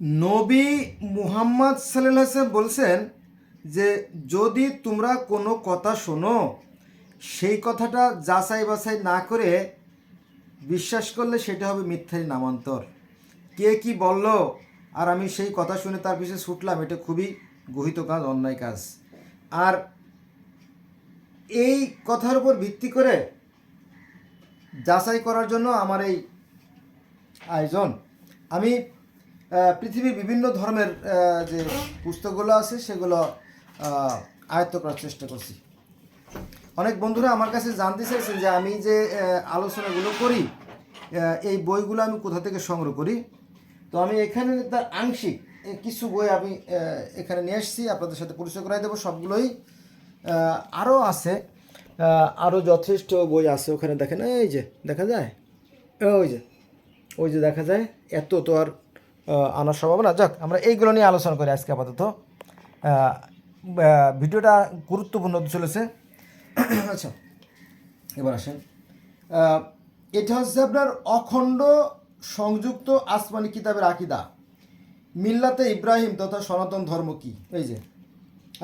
নবী মুহাম্মদ সাল্লাল্লাহু আলাইহি ওয়াসাল্লাম বলছেন যে যদি তোমরা কোনো কথা শোনো সেই কথাটা যাচাই বাছাই না করে বিশ্বাস করলে সেটা হবে মিথ্যারই নামান্তর। কে কি বলল আর আমি সেই কথা শুনে তার পিছনে ছুটলাম, এটা খুবই গহিত কাজ, অন্যায় কাজ। আর এই কথার উপর ভিত্তি করে যাচাই করার জন্য আমার এই আয়োজন। আমি পৃথিবীর বিভিন্ন ধর্মের যে পুস্তকগুলো আছে সেগুলো আয়ত্ত করার চেষ্টা করছি। অনেক বন্ধুরা আমার কাছে জানতে চাইছেন যে আমি যে আলোচনাগুলো করি এই বইগুলো আমি কোথা থেকে সংগ্রহ করি। তো আমি এখানে তার আংশিক কিছু বই আমি এখানে নিয়ে এসেছি, আপনাদের সাথে পরিচয় করাই দেবো। সবগুলোই আরও আছে, আরও যথেষ্ট বই আছে ওখানে। দেখেন এই যে দেখা যায়, ওই যে দেখা যায়, এত তো আর আনার সম্ভব না। যাক, আমরা এইগুলো নিয়ে আলোচনা করি আজকে আপাতত। ভিডিওটা গুরুত্বপূর্ণ হতে চলেছে। আচ্ছা, এবার আসেন। এটা হচ্ছে আপনার অখণ্ড সংযুক্ত আসমানি কিতাবের আকিদা, মিল্লাতে ইব্রাহিম তথা সনাতন ধর্ম কি। এই যে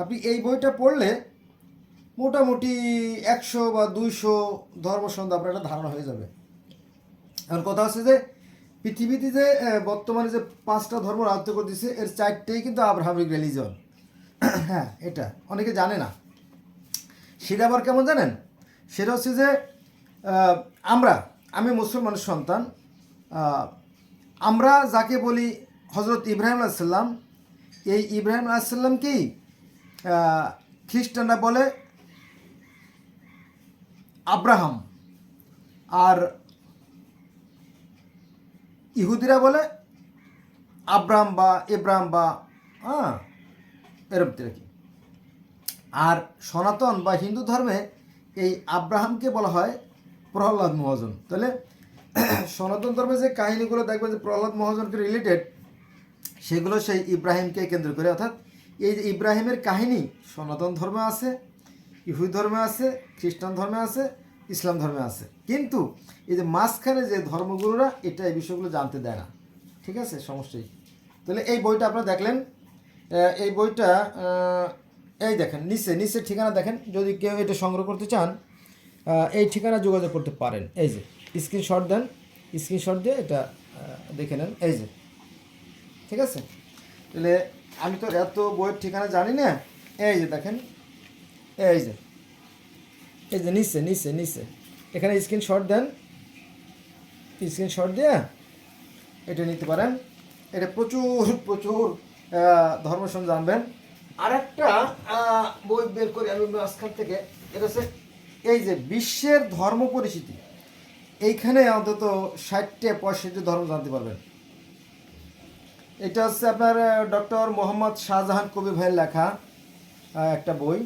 আপনি এই বইটা পড়লে মোটামুটি 100 বা 200 ধর্ম সম্বন্ধে আপনার একটা ধারণা হয়ে যাবে। এখন কথা হচ্ছে যে পৃথিবীতে যে বর্তমানে যে 5টা ধর্ম রাজত্ব করে দিচ্ছে, এর 4টেই কিন্তু আব্রাহামিক রিলিজন। হ্যাঁ, এটা অনেকে জানে না। সেটা আবার কেমন জানেন? সেটা হচ্ছে যে আমি মুসলমানের সন্তান। আমরা যাকে বলি হজরত ইব্রাহিম আলাইসাল্লাম, এই ইব্রাহিম আলাইসাল্লামকেই খ্রিস্টানরা বলে আব্রাহাম, আর ইহুদিরা বলে আব্রাহাম বা ইব্রাহিম বা এরকম কি। আর সনাতন বা হিন্দু ধর্মে এই আব্রাহামকে বলা হয় প্রহ্লাদ মহাজন। তাহলে সনাতন ধর্মে যে কাহিনীগুলো দেখবেন যে প্রহ্লাদ মহাজনকে রিলেটেড, সেগুলো সেই ইব্রাহিমকে কেন্দ্র করে। অর্থাৎ এই যে ইব্রাহিমের কাহিনী সনাতন ধর্মে আছে, ইহুদি ধর্মে আছে, খ্রিস্টান ধর্মে আছে, ইসলাম ধর্মে আছে। কিন্তু এই যে মাঝখানে যে ধর্মগুরুরা এটা এই বিষয়গুলো জানতে দেয় না। ঠিক আছে, সমস্যাই। তাহলে এই বইটা আপনারা দেখলেন, এই বইটা এই দেখেন নিচে ঠিকানা দেখেন। যদি কেউ এটা সংগ্রহ করতে চান এই ঠিকানা যোগাযোগ করতে পারেন। এই যে স্ক্রিনশট দেন, স্ক্রিনশট দিয়ে এটা দেখে নেন। এই যে ঠিক আছে। তাহলে আমি তো এত বইয়ের ঠিকানা জানি না। এই যে দেখেন, এই যে নিচে এখানে স্ক্রিনশট দেন, স্ক্রিনশট দিয়ে এটা নিতে পারেন। এটা প্রচুর ধর্মসন জানবেন। আর একটা বই বের করি আমি মাঝখান থেকে। এটা হচ্ছে এই যে বিশ্বের ধর্ম পরিচিতি। এইখানে অন্তত 60-65 ধর্ম জানতে পারবেন। এটা হচ্ছে আপনার ডক্টর মোহাম্মদ শাহজাহান কবির ভাইয়ের লেখা একটা বই।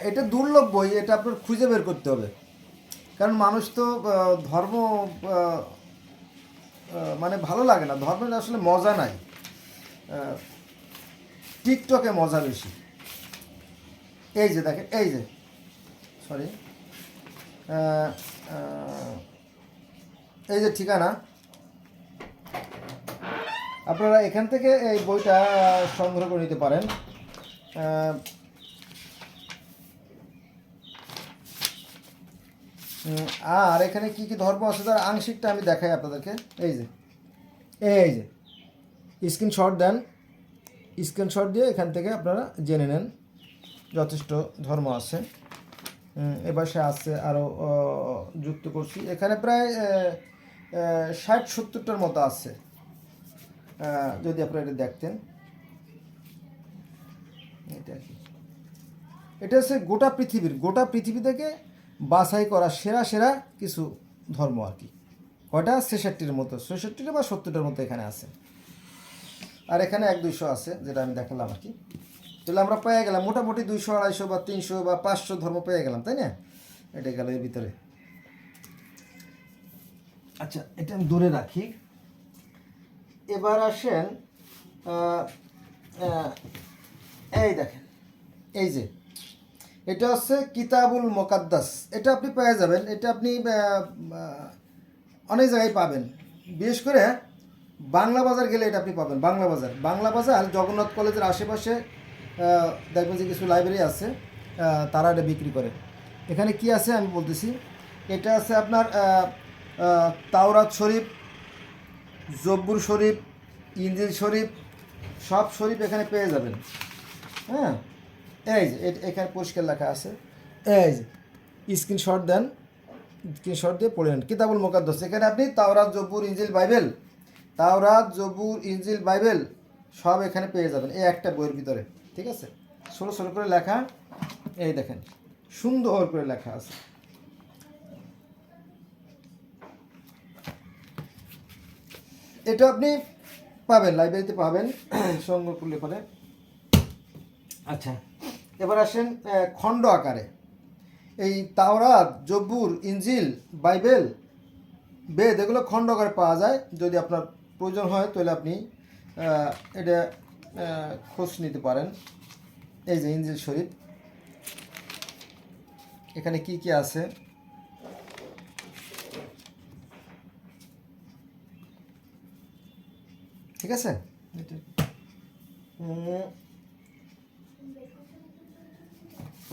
এটা দুর্লভ বই, এটা আপনার খুঁজে বের করতে হবে। কারণ মানুষ তো ধর্ম মানে ভালো লাগে না, ধর্মের আসলে মজা নাই, টিকটকে মজা বেশি। এই যে দেখেন, এই যে সরি এই যে ঠিকানা, আপনারা এখান থেকে এই বইটা সংগ্রহ করে নিতে পারেন। আর এখানে কি কি ধর্ম আছে তার আংশিকটা আমি দেখাই আপনাদেরকে। এই যে স্ক্রিনশট দেন, স্ক্রিনশট দিয়ে এখান থেকে আপনারা জেনে নেন। যথেষ্ট ধর্ম আছে, এবার সে আছে আরও যুক্ত করছি। এখানে প্রায় 60-70টার মতো আছে, যদি আপনারা এটা দেখতেন। এটা হচ্ছে গোটা পৃথিবী থেকে বাছাই করা সেরা কিছু ধর্ম আর কি। কয়টা? 66টির মতো, 66টা বা 70টার মতো এখানে আছে। আর এখানে 1-200 আছে, যেটা আমি দেখালাম আর কি। তাহলে আমরা পেয়ে গেলাম মোটামুটি 200-250 বা 300 বা 500 ধর্ম পেয়ে গেলাম, তাই না? এটা গেল এর ভিতরে। আচ্ছা, এটা আমি দূরে রাখি। এবার আসেন, এই দেখেন, এই যে এটা হচ্ছে কিতাবুল মুকাদ্দাস। এটা আপনি পেয়ে যাবেন, এটা আপনি অনেক জায়গায় পাবেন। বিশেষ করে বাংলা বাজার গেলে এটা আপনি পাবেন। বাংলা বাজার জগন্নাথ কলেজের আশেপাশে দেখবেন যে কিছু লাইব্রেরি আছে, তারা এটা বিক্রি করে। এখানে কি আছে আমি বলতেছি। এটা আছে আপনার তাওরাত শরীফ, জব্বুর শরীফ, ইনজিল শরীফ, সব শরীফ এখানে পেয়ে যাবেন। হ্যাঁ, এই যে এখানে পরিষ্কার লেখা আছে। এই যে স্ক্রিনশট দেন, স্ক্রিনশট দিয়ে পড়ে নেন। কিতাবুল মুকাদ্দাস, এখানে আপনি তাওরাত, জব্বুর, ইনজিল, বাইবেল, তাওরাত, জব্বুর, ইনজিল, বাইবেল সব এখানে পেয়ে যাবেন এই একটা বইয়ের ভিতরে। ঠিক আছে, ছোটো ছোটো করে লেখা, এই দেখেন সুন্দর করে লেখা আছে। এটা আপনি পাবেন, লাইব্রেরিতে পাবেন সংগ্রহ করলে পরে। আচ্ছা, এবার আসেন খণ্ড আকারে। এই তাওরাত, জব্বুর, ইনজিল, বাইবেল, বেদ এগুলো খণ্ড আকারে পাওয়া যায়। যদি আপনার প্রয়োজন হয় তাহলে আপনি এটা খোঁজ নিতে পারেন। এই যে ইনজিল শরীফ, এখানে কি কি আছে ঠিক আছে।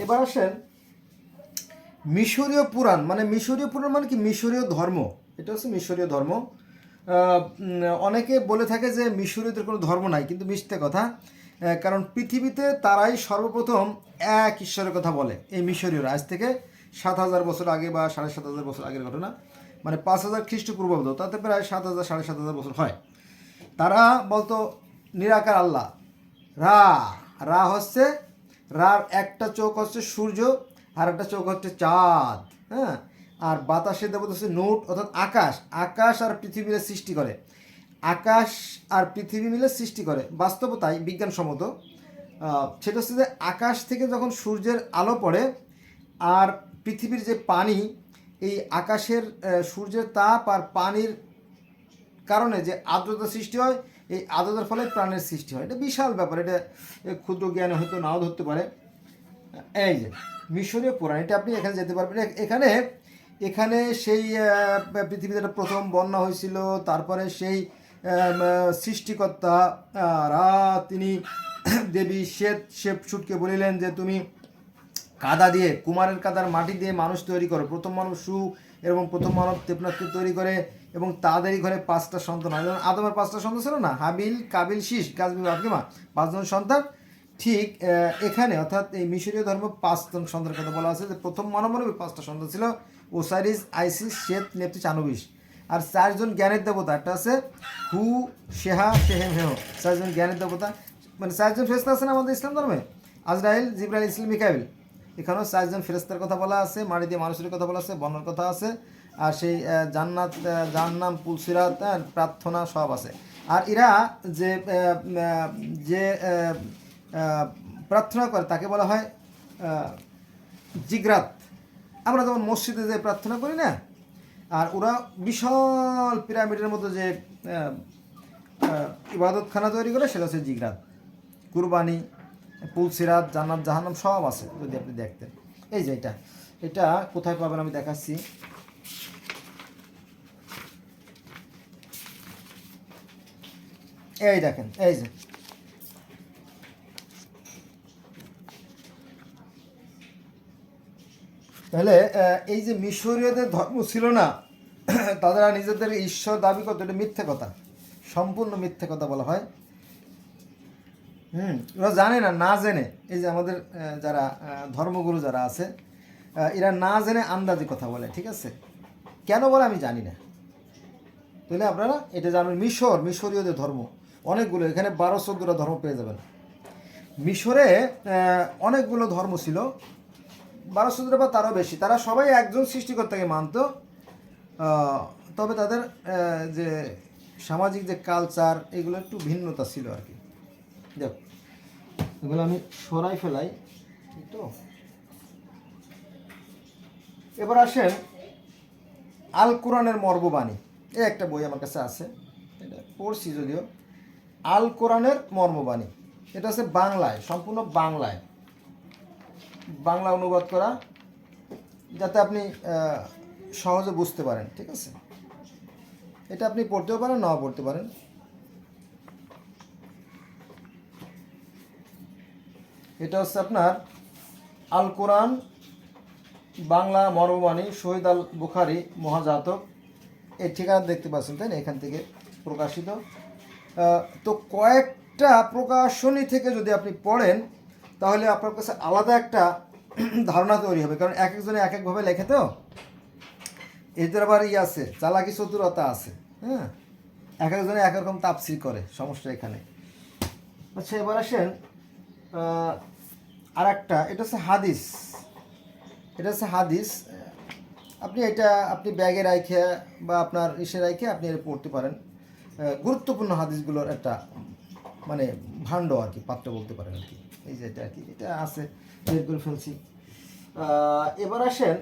এবার আসেন মিশরীয় পুরাণ। মিশরীয় পুরাণ মানে কি? মিশরীয় ধর্ম। এটা হচ্ছে মিশরীয় ধর্ম। অনেকে বলে থাকে যে মিশরীয়দের কোনো ধর্ম নাই, কিন্তু মিথ্যে কথা। কারণ পৃথিবীতে তারাই সর্বপ্রথম এক ঈশ্বরের কথা বলে। এই মিশরীয়রা আজ থেকে 7,000 বছর আগে বা 7,500 বছর আগের ঘটনা, 5,000 খ্রিস্টপূর্বাব্দ, তাতে প্রায় 7,000 7,500 বছর হয়। তারা বলতো নিরাকার আল্লাহ। রা রা হচ্ছে, রার একটা চোখ হচ্ছে সূর্য, আর একটা চোখ হচ্ছে চাঁদ। হ্যাঁ, আর বাতাসে দেবতা হচ্ছে নোট, অর্থাৎ আকাশ। আকাশ আর পৃথিবী মিলে সৃষ্টি করে, আকাশ আর পৃথিবী মিলে সৃষ্টি করে। বাস্তবতাই বিজ্ঞানসম্মত সেটা হচ্ছে যে আকাশ থেকে যখন সূর্যের আলো পড়ে আর পৃথিবীর যে পানি, এই আকাশের সূর্যের তাপ আর পানির কারণে যে আর্দ্রতা সৃষ্টি হয়, এই আর্দ্রতার ফলে প্রাণের সৃষ্টি হয়। এটা বিশাল ব্যাপার, এটা ক্ষুদ্র জ্ঞানে হয়তো নাও ধরতে পারে। এই যে মিশরীয় পুরাণ, এটা আপনি এখানে যেতে পারবেন। এখানে এখানে সেই পৃথিবীতে প্রথম বন্যা হয়েছিল, তারপরে সেই সৃষ্টিকর্তা তিনি দেবী শুটকে বলিলেন যে তুমি কাদা দিয়ে, কুমারের কাদার মাটি দিয়ে মানুষ তৈরি করো। প্রথম মানুষ এবং প্রথম মানব ক্ষেপণাস্ত্র তৈরি করে, এবং তাদেরই ঘরে 5টা সন্তান হয়। যেমন আদমের 5টা সন্তান ছিল না, হাবিল, কাবিল, শীষ, গাজবিল, আকিমা, 5 জন সন্তান। ঠিক এখানে অর্থাৎ এই মিশরীয় ধর্ম 5 জন সন্তানের কথা বলা আছে, যে প্রথম মানবের 5টা সন্তান ছিল, ওসাইরিস, আইসিস, শেত, নেপথিস, আনুবিস। আর 4 জন জ্ঞানের দেবতা, একটা আছে হু, শেহা, শেহেম, হেহ, 4 জন জ্ঞানের দেবতা। 4 জন ফেরেশতা আছে না আমাদের ইসলাম ধর্মে, আজরাইল, জিবরাইল, ইসলাম, মিকাইল। এখানেও 4 জন ফেরেশতার কথা বলা আছে, মাটি দিয়ে মানুষের কথা বলা আছে, বন্যার কথা আছে, আর সেই জান্নাত, জাহান্নাম, পুলসিরাত, প্রার্থনা সব আছে। আর এরা যে যে প্রার্থনা করে তাকে বলা হয় জিগরাত। আমরা যেমন মসজিদে যে প্রার্থনা করি না, আর ওরা বিশাল পিরামিডের মতো যে ইবাদতখানা তৈরি করে, সেটা হচ্ছে জিগরাত। কুরবানি, পুলসিরাত, জান্নাত, জাহান্নাম সব আছে যদি আপনি দেখতেন। এই যে এটা কোথায় পাবেন আমি দেখাচ্ছি। এই দেখেন, এই যে তাহলে এই যে মিশরীয়দের ধর্ম ছিল না, তারা নিজেদের ঈশ্বর দাবি করতো, এটা মিথ্যে কথা, সম্পূর্ণ মিথ্যে কথা বলা হয়। ওরা জানে না, না জেনে। এই যে আমাদের যারা ধর্মগুরু যারা আছে, এরা না জেনে আন্দাজে কথা বলে। ঠিক আছে, কেন বলে আমি জানি না। তাহলে আপনারা এটা জানেন, মিশরীয়দের ধর্ম অনেকগুলো, এখানে 12-14টা ধর্ম পেয়ে যাবেন। মিশরে অনেকগুলো ধর্ম ছিল, 12-14টা বা তারও বেশি। তারা সবাই একজন সৃষ্টিকর্তাকে মানত, তবে তাদের যে সামাজিক যে কালচার, এগুলো একটু ভিন্নতা ছিল আর কি। দেখ, এগুলো আমি সরাই ফেলাই তো। এবার আসেন আল কোরআনের মর্মবাণী। এই একটা বই আমার কাছে আছে, এটা পড়ছি যদিও। আল কোরআনের মর্মবাণী, এটা আছে বাংলায়, সম্পূর্ণ বাংলায়, বাংলা অনুবাদ করা, যাতে আপনি সহজে বুঝতে পারেন। ঠিক আছে, এটা আপনি পড়তেও পারেন, নাও পড়তে পারেন। এটা হচ্ছে আপনার আল কোরআন বাংলা মর্মবাণী শহীদ আল বুখারি মহাজাতক, এই ঠিকানা দেখতে পাচ্ছেন তাই না, এখান থেকে প্রকাশিত। তো কয়েকটা প্রকাশনী থেকে যদি আপনি পড়েন তাহলে আপনার কাছে আলাদা একটা ধারণা তৈরি হবে, কারণ এক একজনে এক একভাবে লেখে তো, এদের আবার আছে চালাকি চতুরতা আছে, হ্যাঁ, এক একজনে এক রকম তাফসীর করে, সমস্যা এখানে। আচ্ছা, এবার আসেন আর একটা, এটা হচ্ছে হাদিস, এটা হচ্ছে হাদিস। আপনি ব্যাগে রাখে বা আপনার রাখে আপনি এটা পড়তে পারেন। গুরুত্বপূর্ণ হাদিসগুলোর একটা মানে ভাণ্ড আর কি, পাত্র বলতে পারেন আর কি। এই যে এটা আর কি, এটা আছে, বের করে ফেলছি। এবার আসেন,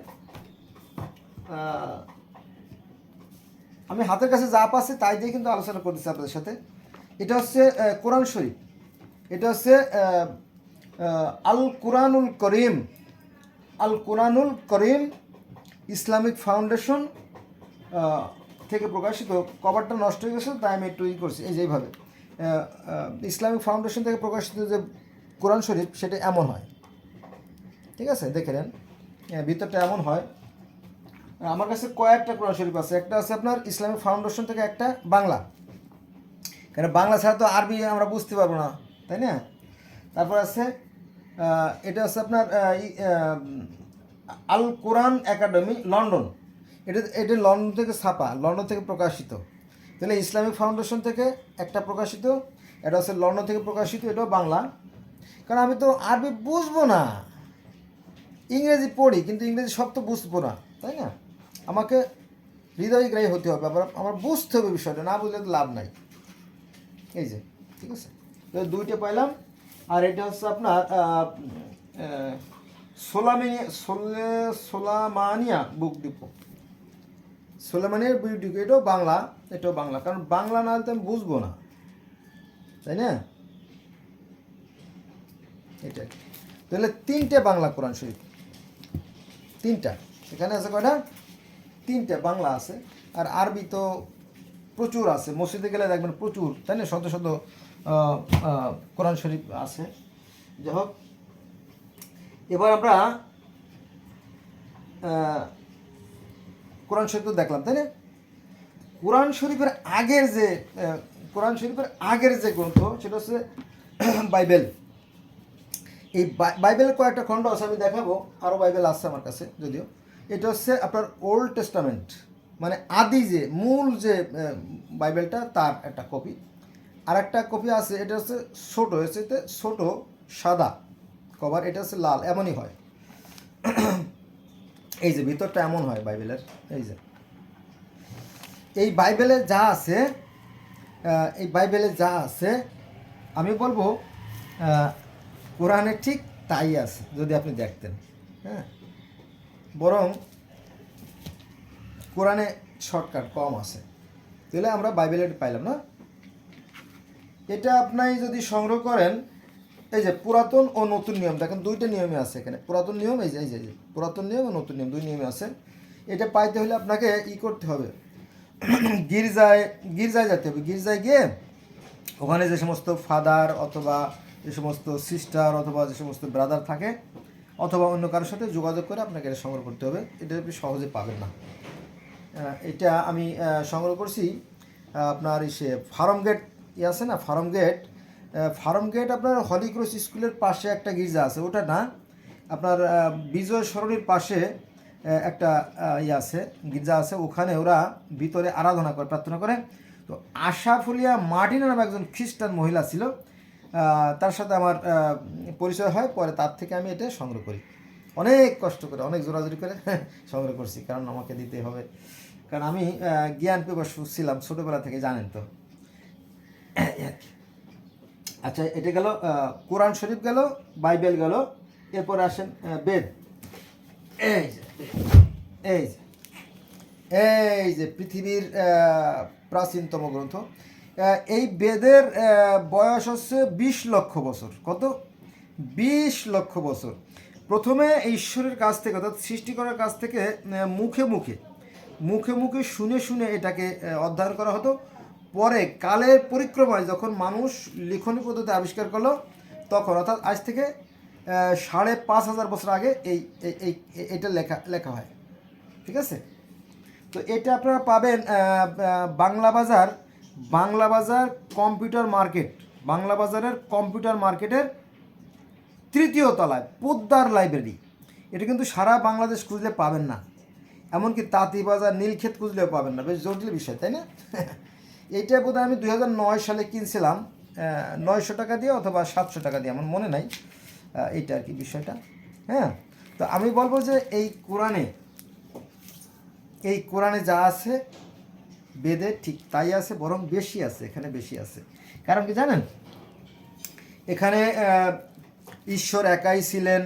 আমি হাতের কাছে যা পাচ্ছি তাই দিয়ে কিন্তু আলোচনা করতেছি আপনাদের সাথে। এটা হচ্ছে কোরআন শরীফ, এটা হচ্ছে আল কোরআনুল করিম, আল কোরআনুল করিম ইসলামিক ফাউন্ডেশন থেকে প্রকাশিত। কভারটা নষ্ট হয়ে গেছে তাই আমি একটু করছি, এই যে এইভাবে ইসলামিক ফাউন্ডেশন থেকে প্রকাশিত যে কোরআন শরীফ সেটা এমন হয়, ঠিক আছে, দেখে নেন ভিতরটা এমন হয়। আমার কাছে কয়েকটা কোরআন শরীফ আছে, একটা আছে আপনার ইসলামিক ফাউন্ডেশন থেকে, একটা বাংলা, কারণ বাংলা ছাড়া তো আরবি আমরা বুঝতে পারবো না, তাই না। তারপর আছে এটা আছে আপনার আল কোরআন একাডেমি লন্ডন, এটা লন্ডন থেকে ছাপা, লন্ডন থেকে প্রকাশিত। তাহলে ইসলামিক ফাউন্ডেশন থেকে একটা প্রকাশিত, এটা হচ্ছে লন্ডন থেকে প্রকাশিত, এটাও বাংলা। কারণ আমি তো আরবি বুঝবো না, ইংরেজি পড়ি কিন্তু ইংরেজি সব তো বুঝবো না, তাই না, আমাকে হৃদয়গ্রাহী হতে হবে, আবার আমার বুঝতে হবে বিষয়টা, না বুঝলে তো লাভ নাই। এই যে, ঠিক আছে, তো দুইটা পাইলাম। আর এটা হচ্ছে আপনার সোলামানিয়া বুক ডিপো, সোলামানিয়ার বুক ডিপো, এটাও বাংলা, এটাও বাংলা, কারণ বাংলা না হলে তো আমি বুঝবো না, তাই না। এটা তাহলে তিনটে বাংলা কোরআন শরীফ, তিনটা, এখানে আছে কয়টা, তিনটা বাংলা আছে। আর আরবি তো প্রচুর আছে, মসজিদে গেলে দেখবেন প্রচুর, তাই না, শত শত কোরআন শরীফ আছে। যাই হোক, এবার আমরা কোরআন শরীফ তো দেখলাম, তাই না। কোরআন শরীফের আগের যে গ্রন্থ সেটা হচ্ছে বাইবেল। এই বাইবেলের কয়েকটা খণ্ড আছে, আমি দেখাবো, আরও বাইবেল আছে আমার কাছে যদিও। এটা হচ্ছে আপনার ওল্ড টেস্টামেন্ট, মানে আদি যে মূল যে বাইবেলটা তার একটা কপি। আর একটা কপি আছে, এটা হচ্ছে ছোটো, হচ্ছে ছোটো সাদা কভার, এটা হচ্ছে লাল, এমনই হয়। এই যে ভিতরটা এমন হয় বাইবেলের। এই বাইবেলে যা আছে আমি বলবো কোরআনে ঠিক তাই আছে যদি আপনি দেখতেন, হ্যাঁ, বরং কোরআনে শর্টকাট কম আছে। তাহলে আমরা বাইবেলে পাইলাম না। এটা আপনি যদি সংগ্রহ করেন, এই যে পুরাতন ও নতুন নিয়ম, দেখেন দুইটা নিয়মই আছে এখানে, পুরাতন নিয়ম, এই যে পুরাতন নিয়ম ও নতুন নিয়ম, দুই নিয়মই আছে। এটা পাইতে হলে আপনাকে করতে হবে, গির্জায় যেতে হবে। গির্জায় গিয়ে ওখানে যে সমস্ত ফাদার অথবা যে সমস্ত সিস্টার অথবা যে সমস্ত ব্রাদার থাকে অথবা অন্য কারোর সাথে যোগাযোগ করে আপনাকে এটা সংগ্রহ করতে হবে, এটা আপনি সহজে পাবেন না। এটা আমি সংগ্রহ করছি আপনার ফার্ম গেট আছে না, ফার্ম গেট আপনার হলি ক্রস স্কুলের পাশে একটা গির্জা আছে, ওটা না, আপনার বিজয় সরণির পাশে একটা আছে, গির্জা আছে, ওখানে ওরা ভিতরে আরাধনা করে, প্রার্থনা করে। তো আশাফুলিয়া মার্টিনা নামে একজন খ্রিস্টান মহিলা ছিল, তার সাথে আমার পরিচয় হয়, পরে তার থেকে আমি এটা সংগ্রহ করি, অনেক কষ্ট করে, অনেক জোরাজোরি করে সংগ্রহ করছি, কারণ আমাকে দিতে হবে, কারণ আমি জ্ঞান পিপাসু ছিলাম ছোটোবেলা থেকে, জানেন তো। আচ্ছা, এটা গেল কোরআন শরীফ, গেল বাইবেল, গেল। এরপরে আসেন বেদ। এই যে পৃথিবীর প্রাচীনতম গ্রন্থ, এই বেদের বয়স হচ্ছে 20 লক্ষ বছর। কত? 20 লক্ষ বছর। প্রথমে ঈশ্বরের কাছ থেকে, অর্থাৎ সৃষ্টি করার কাছ থেকে মুখে মুখে শুনে এটাকে অধ্যয়ন করা হতো। পরে কালের পরিক্রমায় যখন মানুষ লিখনী পদ্ধতি আবিষ্কার করলো, তখন, অর্থাৎ আজ থেকে 5,500 বছর আগে এই এটা লেখা হয়, ঠিক আছে। তো এটা আপনারা পাবেন বাংলা বাজার কম্পিউটার মার্কেট, বাংলা বাজারের কম্পিউটার মার্কেটের 3য় তলায় পোদ্দার লাইব্রেরি। এটা কিন্তু সারা বাংলাদেশ খুঁজলে পাবেন না, এমনকি তাঁতিবাজার নীলক্ষেত খুঁজলেও পাবেন না। বেশ জটিল বিষয়, তাই না? এইটা বোধহয় আমি 2009 সালে কিনছিলাম, 900 টাকা দিয়ে অথবা 700 টাকা দিয়ে, আমার মনে নাই এইটা আর কি বিষয়টা। হ্যাঁ, তো আমি বলবো যে এই কোরআনে যা আছে বেদে ঠিক তাই আছে, বরং বেশি আছে, এখানে বেশি আছে। কারণ কি জানেন, এখানে ঈশ্বর একাই ছিলেন,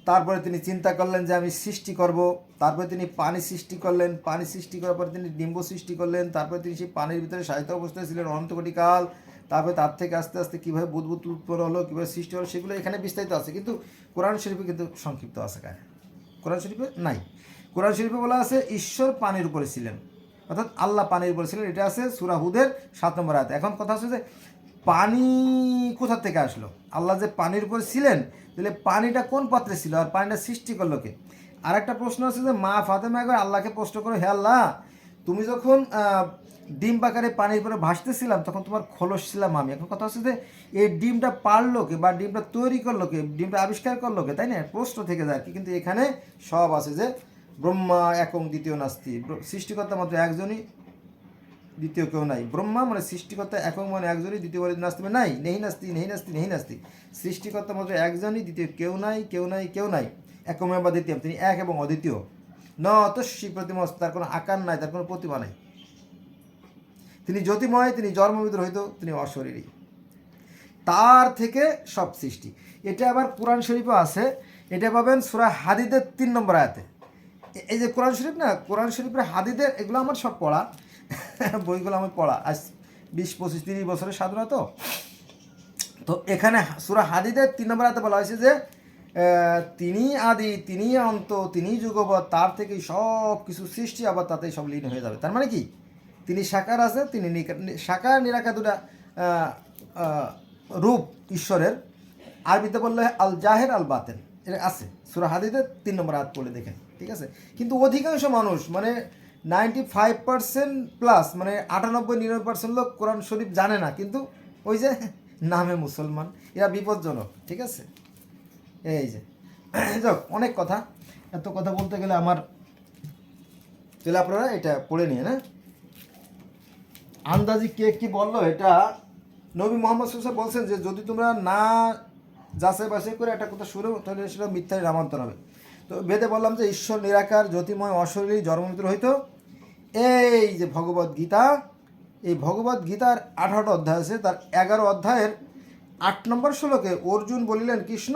তারপরে তিনি চিন্তা করলেন যে আমি সৃষ্টি করব, তারপরে তিনি পানি সৃষ্টি করলেন, পানি সৃষ্টি করার পরে তিনি ডিম্ব সৃষ্টি করলেন, তারপরে তিনি সেই পানির ভিতরে সাহিত্য অবস্থায় ছিলেন অনন্তকোটি কাল, তারপরে তার থেকে আস্তে আস্তে কীভাবে বুদবুদ উৎপন্ন হলো, কীভাবে সৃষ্টি হলো, সেগুলো এখানে বিস্তারিত আছে, কিন্তু কোরআন শরীফে কিন্তু সংক্ষিপ্ত আছে। কোরআন শরীফে নাই। কোরআন শরীফে বলা আছে ঈশ্বর পানির উপরে ছিলেন, অর্থাৎ আল্লাহ পানির উপরে ছিলেন, এটা আছে সূরা হুদের 7 নম্বর আয়াতে। এখন কথা হচ্ছে যে পানি কোথা থেকে আসলো? আল্লাহ যে পানির উপরে ছিলেন, তাহলে পানিটা কোন পাত্রে ছিল, আর পানিটা সৃষ্টি করলো কে? আর একটা প্রশ্ন আছে যে মা ফাতেমা একবার আল্লাহকে প্রশ্ন করো, হে আল্লাহ, তুমি যখন ডিম পাকারে পানির উপরে ভাসতেছিলাম তখন তোমার খোলস ছিলাম আমি। এখন কথা হচ্ছে যে এই ডিমটা পারলো কে, বা ডিমটা তৈরি করলো কে, ডিমটা আবিষ্কার করলো কে, তাই না? প্রশ্ন থেকে যায় আর কি। কিন্তু এখানে সব আছে যে ব্রহ্মা একং দ্বিতীয় নাস্তি, সৃষ্টিকর্তা মাত্র একজনই, দ্বিতীয় কেউ নাই। ব্রহ্মা মানে সৃষ্টিকর্তা একক মানে একজনই, দ্বিতীয় বলে নাস্তি মানে নাই, নেই নাস্তি নেই নাস্তি নেই নাস্তি। সৃষ্টিকর্তা মাত্র একজনই, দ্বিতীয় কেউ নাই কেউ নাই কেউ নাই। একমে বা দ্বিতীয়, তিনি এক এবং অদ্বিতীয়। ন তস্যি প্রতিমা, তার কোনো আকার নাই, তার কোনো প্রতিমা নাই। তিনি জ্যোতিময়, তিনি জন্মবিদুর হইত, তিনি অশরীরী, তার থেকে সব সৃষ্টি। এটা আবার কোরআন শরীফও আছে, এটা পাবেন সূরা হাদীদের 3 নম্বর আয়াতে। এই যে কোরআন শরীফ না, কোরআন শরীফের হাদীদের এগুলো আমার সব পড়া, বইগুলো আমার পড়া, আজ 20-25-30 বছরের সাধনা। তো এখানে সূরা হাদীদের 3 নম্বর আয়াতে বলা হয়েছে যে তিনি আদি, তিনি অন্ত, তিনি যুগপৎ, তার থেকেই সব কিছু সৃষ্টি, আবার তাতেই সব লীন হয়ে যাবে। তার মানে কি, তিনি সাকার আছে, তিনি সাকার নিরাকার দুটা রূপ ঈশ্বরের। আরবিতে বললে আল জাহের আল বাতেন, এটা আছে সূরা হাদীদের 3 নম্বর আয়াত পড়লে দেখেন, ঠিক আছে। কিন্তু অধিকাংশ মানুষ মানে 95% প্লাস, মানে 98-99% লোক কোরআন শরীফ জানে না, কিন্তু ওই যে নামে মুসলমান, এরা বিপজ্জনক, ঠিক আছে। এই যে যাক, অনেক কথা, এত কথা বলতে গেলে আমার, তাহলে আপনারা এটা পড়ে নিয়ে না। আন্দাজি কে কি বললো, এটা নবী মোহাম্মদ সাল্লাল্লাহু আলাইহি ওয়াসাল্লাম বলছেন যে যদি তোমরা না যাচাই বাছাই করে একটা কথা শুনো, তাহলে সেটা মিথ্যায় নামান্তর হবে। তো বেদে বললাম যে ঈশ্বর নিরাকার, জ্যোতিময়, অশরীরী, জন্মমৃত্যু হইতো। এই যে ভগবদ গীতা, এই ভগবদ গীতার 18টা অধ্যায় আছে, তার 11 অধ্যায়ের 8 নম্বর শ্লোকে অর্জুন বলিলেন, কৃষ্ণ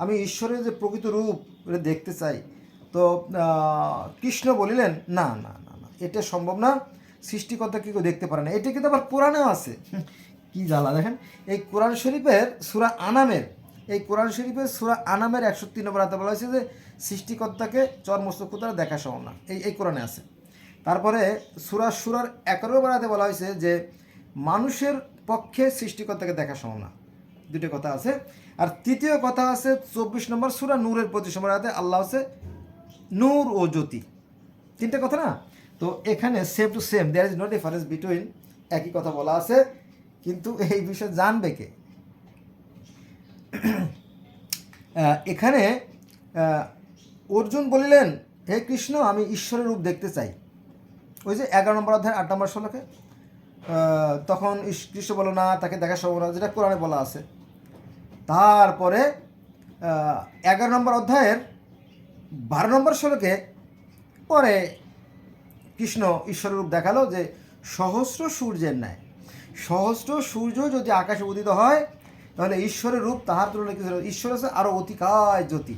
আমি ঈশ্বরের যে প্রকৃত রূপ এটা দেখতে চাই। তো কৃষ্ণ বলিলেন, না না না না, এটা সম্ভব না, সৃষ্টিকর্তা কি কেউ দেখতে পারে না। এটা কিন্তু আবার কোরআনেও আছে, কি জ্বালা দেখেন। এই কোরআন শরীফের সূরা আনামের 61 নম্বর আয়াতে বলা হয়েছে যে সৃষ্টিকর্তাকে চর্মচক্ষু দ্বারা দেখা সম্ভব না, এই কোরআনে আছে। তারপরে সূরার 11 নম্বর আয়াতে বলা হয়েছে যে মানুষের পক্ষে সৃষ্টিকর্তাকে দেখা সম্ভব না। দুটো কথা আছে। আর তৃতীয় কথা আছে 24 নম্বর সূরা নূরের 25 নম্বর আয়াতে, আল্লাহ হচ্ছে নূর ও জ্যোতি, 3টে কথা না। তো এখানে same to same, there is no difference between, একই কথা বলা আছে, কিন্তু এই বিষয়ে জানবে কে? এখানে অর্জুন বলিলেন, হে কৃষ্ণ আমি ঈশ্বরের রূপ দেখতে চাই। ওই যে 11 নম্বর অধ্যায় 8 নম্বর শ্লোকে, তখন কৃষ্ণ বলো না, তাকে দেখা সম্ভব না, যেটা কোরআনে বলা আছে। তারপরে 11 নম্বর অধ্যায়ের 12 নম্বর শ্লোকে পরে কৃষ্ণ ঈশ্বরের রূপ দেখালো যে সহস্র সূর্যের ন্যায়, সহস্র সূর্য যদি আকাশে উদিত হয় তাহলে ঈশ্বরের রূপ তাহার তুলনায় কিছু, ঈশ্বর আছে আরও অতিকায় জ্যোতি।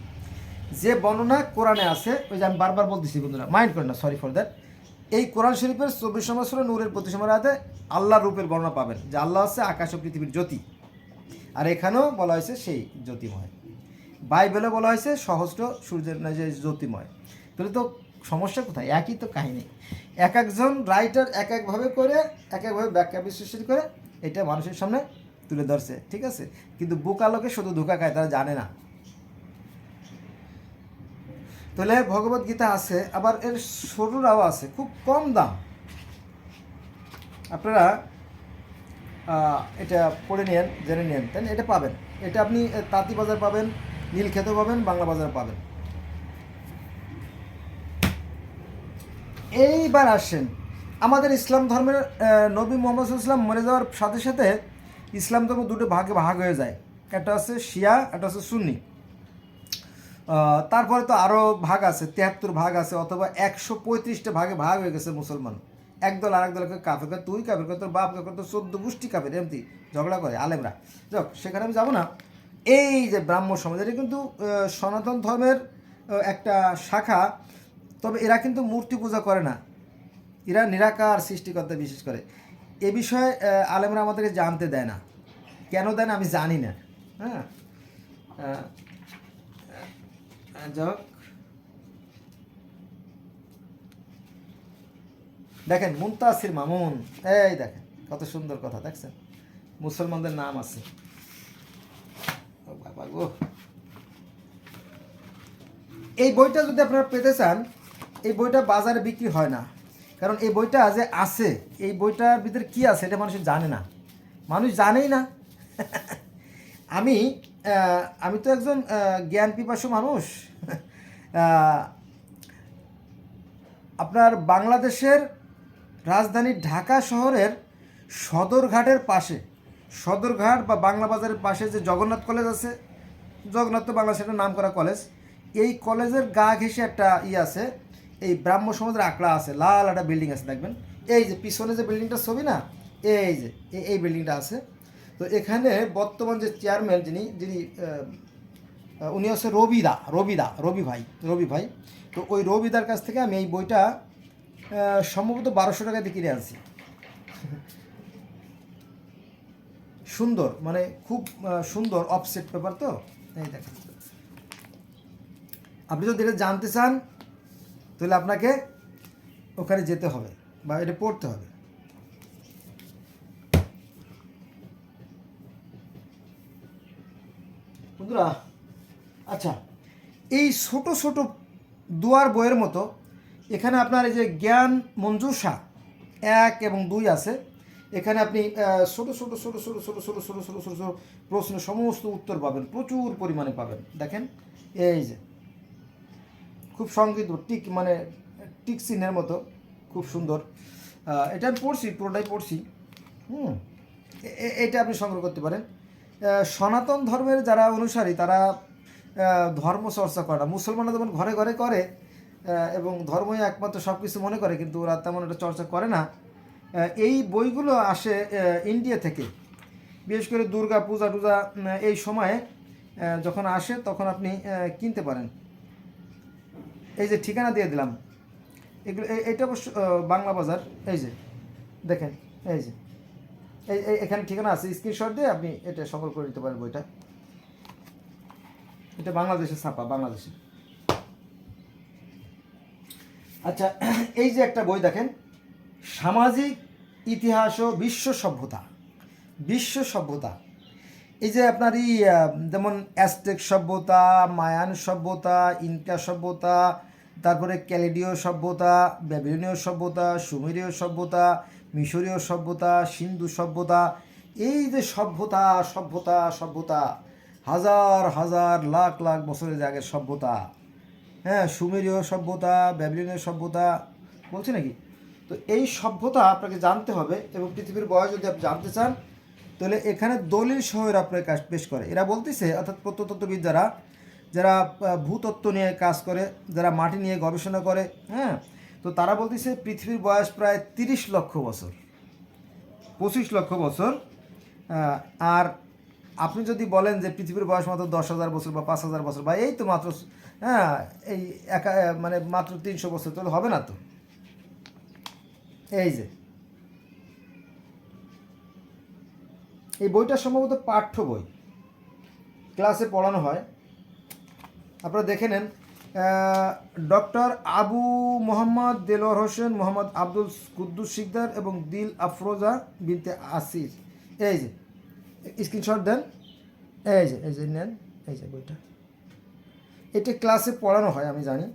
যে বর্ণনা কোরআনে আছে, ওই যে আমি বারবার বলতেছি বন্ধুরা, মাইন্ড করেন না, সরি ফর দ্যাট। এই কোরআন শরীফের 24 নম্বর সূরা নূরের 25 নম্বর আয়াতে আল্লাহর রূপের বর্ণনা পাবেন, যে আল্লাহ হচ্ছে আকাশ ও পৃথিবীর জ্যোতি। আর এখানেও বলা হয়েছে সেই জ্যোতিময়। বাইবেলে বলা হয়েছে সহস্র সূর্যের ন্যায় যে জ্যোতিময়। তাহলে তো সমস্যা কোথায়? একই তো কাহিনী। একজন রাইটার এক একভাবে করে, এক একভাবে ব্যাখ্যা বিশ্লেষণ করে এটা মানুষের সামনে তুলে ধরছে, ঠিক আছে, কিন্তু বোকা লোকে শুধু ধোঁকা খায়, তারা জানে না। তাহলে ভগবত গীতা আছে, আবার এর সরুরাও আছে, খুব কম দাম। আপনারা এটা পড়ে নিন, জেনে নিন, তাই না? এটা পাবেন, এটা আপনি তাঁতি বাজার পাবেন, নীলক্ষেতও পাবেন, বাংলা বাজার পাবেন। এইবার আসেন আমাদের ইসলাম ধর্মের নবী মোহাম্মদ ইসলাম মরে যাওয়ার সাথে সাথে ইসলাম ধর্ম দুটো ভাগে ভাগ হয়ে যায়, একটা হচ্ছে শিয়া, একটা হচ্ছে সুন্নি। তারপরে তো আরও ভাগ আছে, 73 ভাগ আছে, অথবা 135টা ভাগে ভাগ হয়ে গেছে মুসলমান। একদল আর এক দলকে কাফের করে, তুই কাফের করে, তোর বাপ কাফের করে, তোর 14 গোষ্ঠী কাফের, এমনি ঝগড়া করে আলেমরা। যাক, সেখানে আমি যাবো না। এই যে ব্রাহ্ম সমাজ, এটা কিন্তু সনাতন ধর্মের একটা শাখা, তবে এরা কিন্তু মূর্তি পূজা করে না, এরা নিরাকার সৃষ্টিকর্তা বিশেষ করে। এ বিষয়ে আলেমরা আমাদেরকে জানতে দেয় না, কেন দেয় না আমি জানি না। হ্যাঁ, যাক, দেখেন মুনতাসির মামুন, এই দেখেন কত সুন্দর কথা, দেখছেন মুসলমানদের নাম আছে। বাবা গো, এই বইটা যদি আপনারা পেতে চান, এই বইটা বাজারে বিক্রি হয় না, কারণ এই বইটা যে আছে, এই বইটার ভিতরে কি আছে এটা মানুষ জানে না, মানুষ জানেই না। আমি আমি তো একজন জ্ঞান পিপাসু মানুষ। আপনার বাংলাদেশের রাজধানী ঢাকা শহরের সদরঘাটের পাশে, সদরঘাট বা বাংলা বাজারের পাশে যে জগন্নাথ কলেজ আছে, জগন্নাথ তো বাংলাদেশের নাম করা কলেজ, এই কলেজের গা ঘেঁষে একটা আছে, এই ব্রাহ্ম সমাজের আঁকড়া আছে, লাল একটা বিল্ডিং আছে, দেখবেন এই যে পিছনে যে বিল্ডিংটা ছবি না, এই যে এই বিল্ডিংটা আছে। তো এখানে বর্তমান যে চেয়ারম্যান যিনি যিনি উনি হচ্ছে রবি ভাই। তো ওই রবিদার কাছ থেকে আমি এই বইটা সম্ভবত 1200 টাকা দিয়ে কিনে আনছি। সুন্দর, মানে খুব সুন্দর অফসেট পেপার। তো এই দেখেন, আপনি যদি এটা জানতে চান তাহলে আপনাকে ওখানে যেতে হবে বা এটা পড়তে হবে। বন্ধুরা, আচ্ছা, এই ছোট ছোট দুয়ার বইয়ের মতো এখানে আপনার এই যে জ্ঞান মঞ্জুষা 1 এবং 2 আছে, এখানে আপনি ছোট ছোট ছোট ছোট ছোট ছোট ছোট ছোট ছোট ছোট প্রশ্নের সমস্ত উত্তর পাবেন, প্রচুর পরিমাণে পাবেন। দেখেন এই যে খুব সংক্ষিপ্ত টিক, মানে টিক চিহ্নের মতো, খুব সুন্দর। এটা আমি পড়ছি, পুরোটাই পড়ছি। এটা আপনি সংগ্রহ করতে পারেন। সনাতন ধর্মের যারা অনুসারী তারা ধর্ম চর্চা করে না, মুসলমানরা যেমন ঘরে ঘরে করে এবং ধর্মই একমাত্র সব কিছু মনে করে, কিন্তু ওরা তেমন একটা চর্চা করে না। এই বইগুলো আসে ইন্ডিয়া থেকে, বিশেষ করে দুর্গা পূজা টুজা এই সময়ে যখন আসে তখন আপনি কিনতে পারেন। এই যে ঠিকানা দিয়ে দিলাম, এগুলো এইটা অবশ্য বাংলা বাজার। এই যে দেখেন, এই যে এখানে ঠিকানা আছে, স্ক্রিনশট দিয়ে আপনি এটা সংগ্রহ করে নিতে পারেন বইটা। এটা বাংলাদেশের ছাপা, বাংলাদেশে। আচ্ছা, এই যে একটা বই দেখেন, সামাজিক ইতিহাস ও বিশ্ব সভ্যতা। এই যে আপনার যেমন অ্যাজটেক সভ্যতা, মায়ান সভ্যতা, ইনকা সভ্যতা, তারপরে ক্যালিডীয় সভ্যতা, ব্যাবিলনীয় সভ্যতা, সুমেরীয় সভ্যতা, মিশরীয় সভ্যতা, সিন্ধু সভ্যতা। এই যে সভ্যতা হাজার হাজার লাখ লাখ বছরের আগের সভ্যতা। হ্যাঁ, সুমেরীয় সভ্যতা, ব্যাবিলনীয় সভ্যতা, বলছি নাকি? তো এই সভ্যতা আপনাকে জানতে হবে, এবং পৃথিবীর বয়স যদি আপনি জানতে চান তাহলে এখানে দলিল সহ আপনার কাজ পেশ করে। এরা বলতেছে, অর্থাৎ প্রত্নতত্ত্ববিদ যারা ভূতত্ত্ব নিয়ে কাজ করে, যারা মাটি নিয়ে গবেষণা করে, হ্যাঁ, তো তারা বলতেছে পৃথিবীর বয়স প্রায় 30 লক্ষ বছর, 25 লক্ষ বছর। আর আপনি যদি বলেন যে পৃথিবীর বয়স মাত্র 10,000 বছর বা 5,000 বছর, বা এই তো মাত্র এই মানে মাত্র 300 বছর, তাহলে হবে না তো। এই যে এই বইটা সম্ভবত পাঠ্য বই, ক্লাসে পড়ানো হয়, আপনারা দেখে নেন। ডক্টর আবু মোহাম্মদ দেলোয়ার হোসেন, মোহাম্মদ আব্দুল কুদ্দুস শিকদার এবং দিল আফরোজা বিনতে আসির। এই যে স্ক্রিনশট দেন। এই যে নেন, এই যে বইটা, এটা ক্লাসে পড়ানো হয় আমি জানি,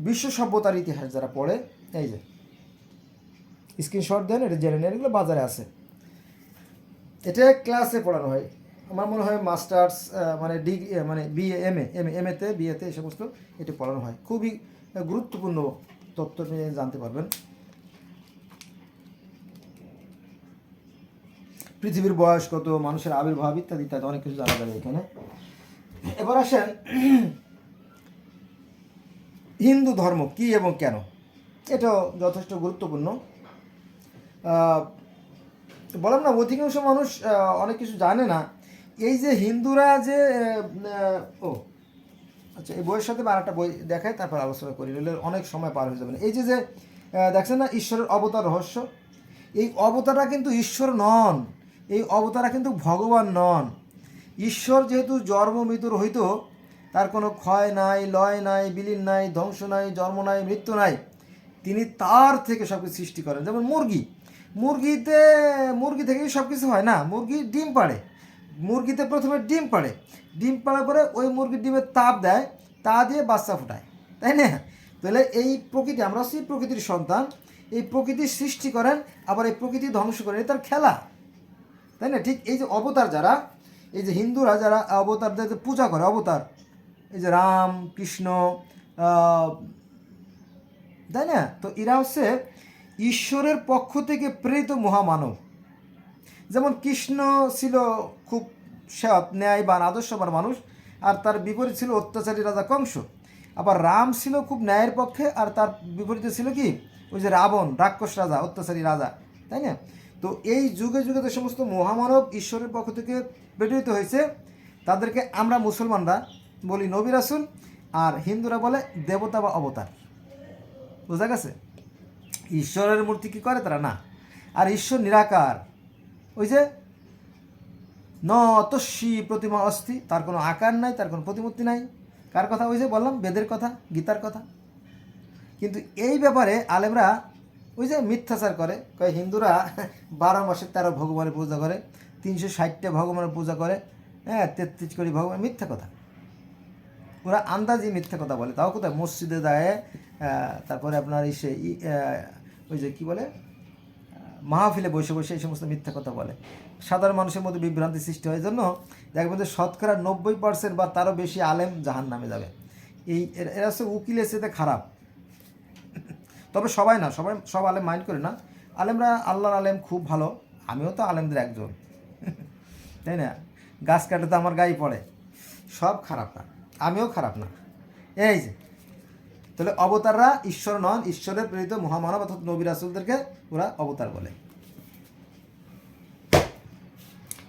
বিশ্ব সভ্যতার ইতিহাস যারা পড়ে, এই যে স্ক্রিনশট দেন, এটা জেনে নেন, এগুলো বাজারে আছে, এটা ক্লাসে পড়ানো হয়। আমার মনে হয় মাস্টার্স মানে ডিগ্রি মানে বিএ এমএতে বিএতে এই সমস্ত এটা পড়ানো হয়। খুবই গুরুত্বপূর্ণ তথ্য নিয়ে জানতে পারবেন। পৃথিবীর বয়স কত, মানুষের আবির্ভাব ইত্যাদি ইত্যাদি অনেক কিছু জানা যাবে এখানে। এবার আসেন হিন্দু ধর্ম কি এবং কেন, এটাও যথেষ্ট গুরুত্বপূর্ণ। বললাম না, অধিকাংশ মানুষ অনেক কিছু জানে না। এই যে হিন্দুরা যে ও আচ্ছা, এই বইয়ের সাথে আর একটা বই দেখায়, তারপর আলোচনা করি, নইলে অনেক সময় পার হয়ে যাবে না। এই যে যে দেখছেন না ঈশ্বরের অবতার রহস্য, এই অবতাররা কিন্তু ঈশ্বর নন, এই অবতাররা কিন্তু ভগবান নন। ঈশ্বর যেহেতু জন্ম মৃত্যুর হইতো, তার কোনো ক্ষয় নাই, লয় নাই, বিলীন নাই, ধ্বংস নাই, জন্ম নাই, মৃত্যু নাই, তিনি তার থেকে সব কিছু সৃষ্টি করেন। যেমন মুরগি থেকেই সব কিছু হয় না, মুরগি ডিম পাড়ে, মুরগিতে প্রথমে ডিম পাড়ে, ডিম পাড়ার পরে ওই মুরগির ডিমের তাপ দেয়, তা দিয়ে বাচ্চা ফোটায়, তাই না? তাহলে এই প্রকৃতি, আমরা হচ্ছি প্রকৃতির সন্তান, এই প্রকৃতির সৃষ্টি করেন, আবার এই প্রকৃতি ধ্বংস করেন, তার খেলা, তাই না? ঠিক এই যে অবতার যারা, এই যে হিন্দুরা যারা অবতারদের পূজা করে, অবতার, এই যে রাম কৃষ্ণ, তাই না? তো এরা হচ্ছে ঈশ্বরের পক্ষ থেকে প্রেরিত মহামানব। যেমন কৃষ্ণ ছিল খুব সৎ, ন্যায়বান, আদর্শবান মানুষ, আর তার বিপরীত ছিল অত্যাচারী রাজা কংস। আবার রাম ছিল খুব ন্যায়ের পক্ষে, আর তার বিপরীতে ছিল কি, ওই যে রাবণ, রাক্ষস রাজা, অত্যাচারী রাজা, তাই না? তো এই যুগে যুগে যে সমস্ত মহামানব ঈশ্বরের পক্ষ থেকে প্রেরিত হয়েছে, তাদেরকে আমরা মুসলমানরা বলি নবী রাসূল, আর হিন্দুরা বলে দেবতা বা অবতার। বোঝা গেছে? ঈশ্বরের মূর্তি কি করে তারা? না। আর ঈশ্বর নিরাকার, ওই যে ন তস্যি প্রতিমা অস্থি, তার কোনো আকার নাই, তার কোনো প্রতিমূর্তি নাই। কার কথা? ওই যে বললাম, বেদের কথা, গীতার কথা। কিন্তু এই ব্যাপারে আলেমরা ওই যে মিথ্যাচার করে, কয় হিন্দুরা 12 মাসে 13 ভগবানের পূজা করে, 360টা ভগবানের পূজা করে, হ্যাঁ 33 কোটি ভগবান। মিথ্যা কথা, ওরা আন্দাজি মিথ্যা কথা বলে। তাও কোথায়? মসজিদে যায়, তারপরে আপনার ওই যে কী বলে, মাহফিলে বসে বসে এই সমস্ত মিথ্যা কথা বলে। সাধারণ মানুষের মধ্যে বিভ্রান্তি সৃষ্টি হয়, জন্য দেখবেন যে শতকরা 90% বা তারও বেশি আলেম জাহান্নামে যাবে। এরা হচ্ছে উকিলের সাথে খারাপ। তবে সবাই না, সব আলেম মাইন্ড করে না। আলেমরা, আল্লাহর আলেম খুব ভালো, আমিও তো আলেমদের একজন, তাই না? গাছ কাটে তো আমার গায়ে পড়ে, সব খারাপ না, আমিও খারাপ না। এই যে তাহলে অবতাররা ঈশ্বর নন, ঈশ্বরের প্রেরিত মহামানব অর্থাৎ নবী রাসূলদেরকে ওরা অবতার বলে।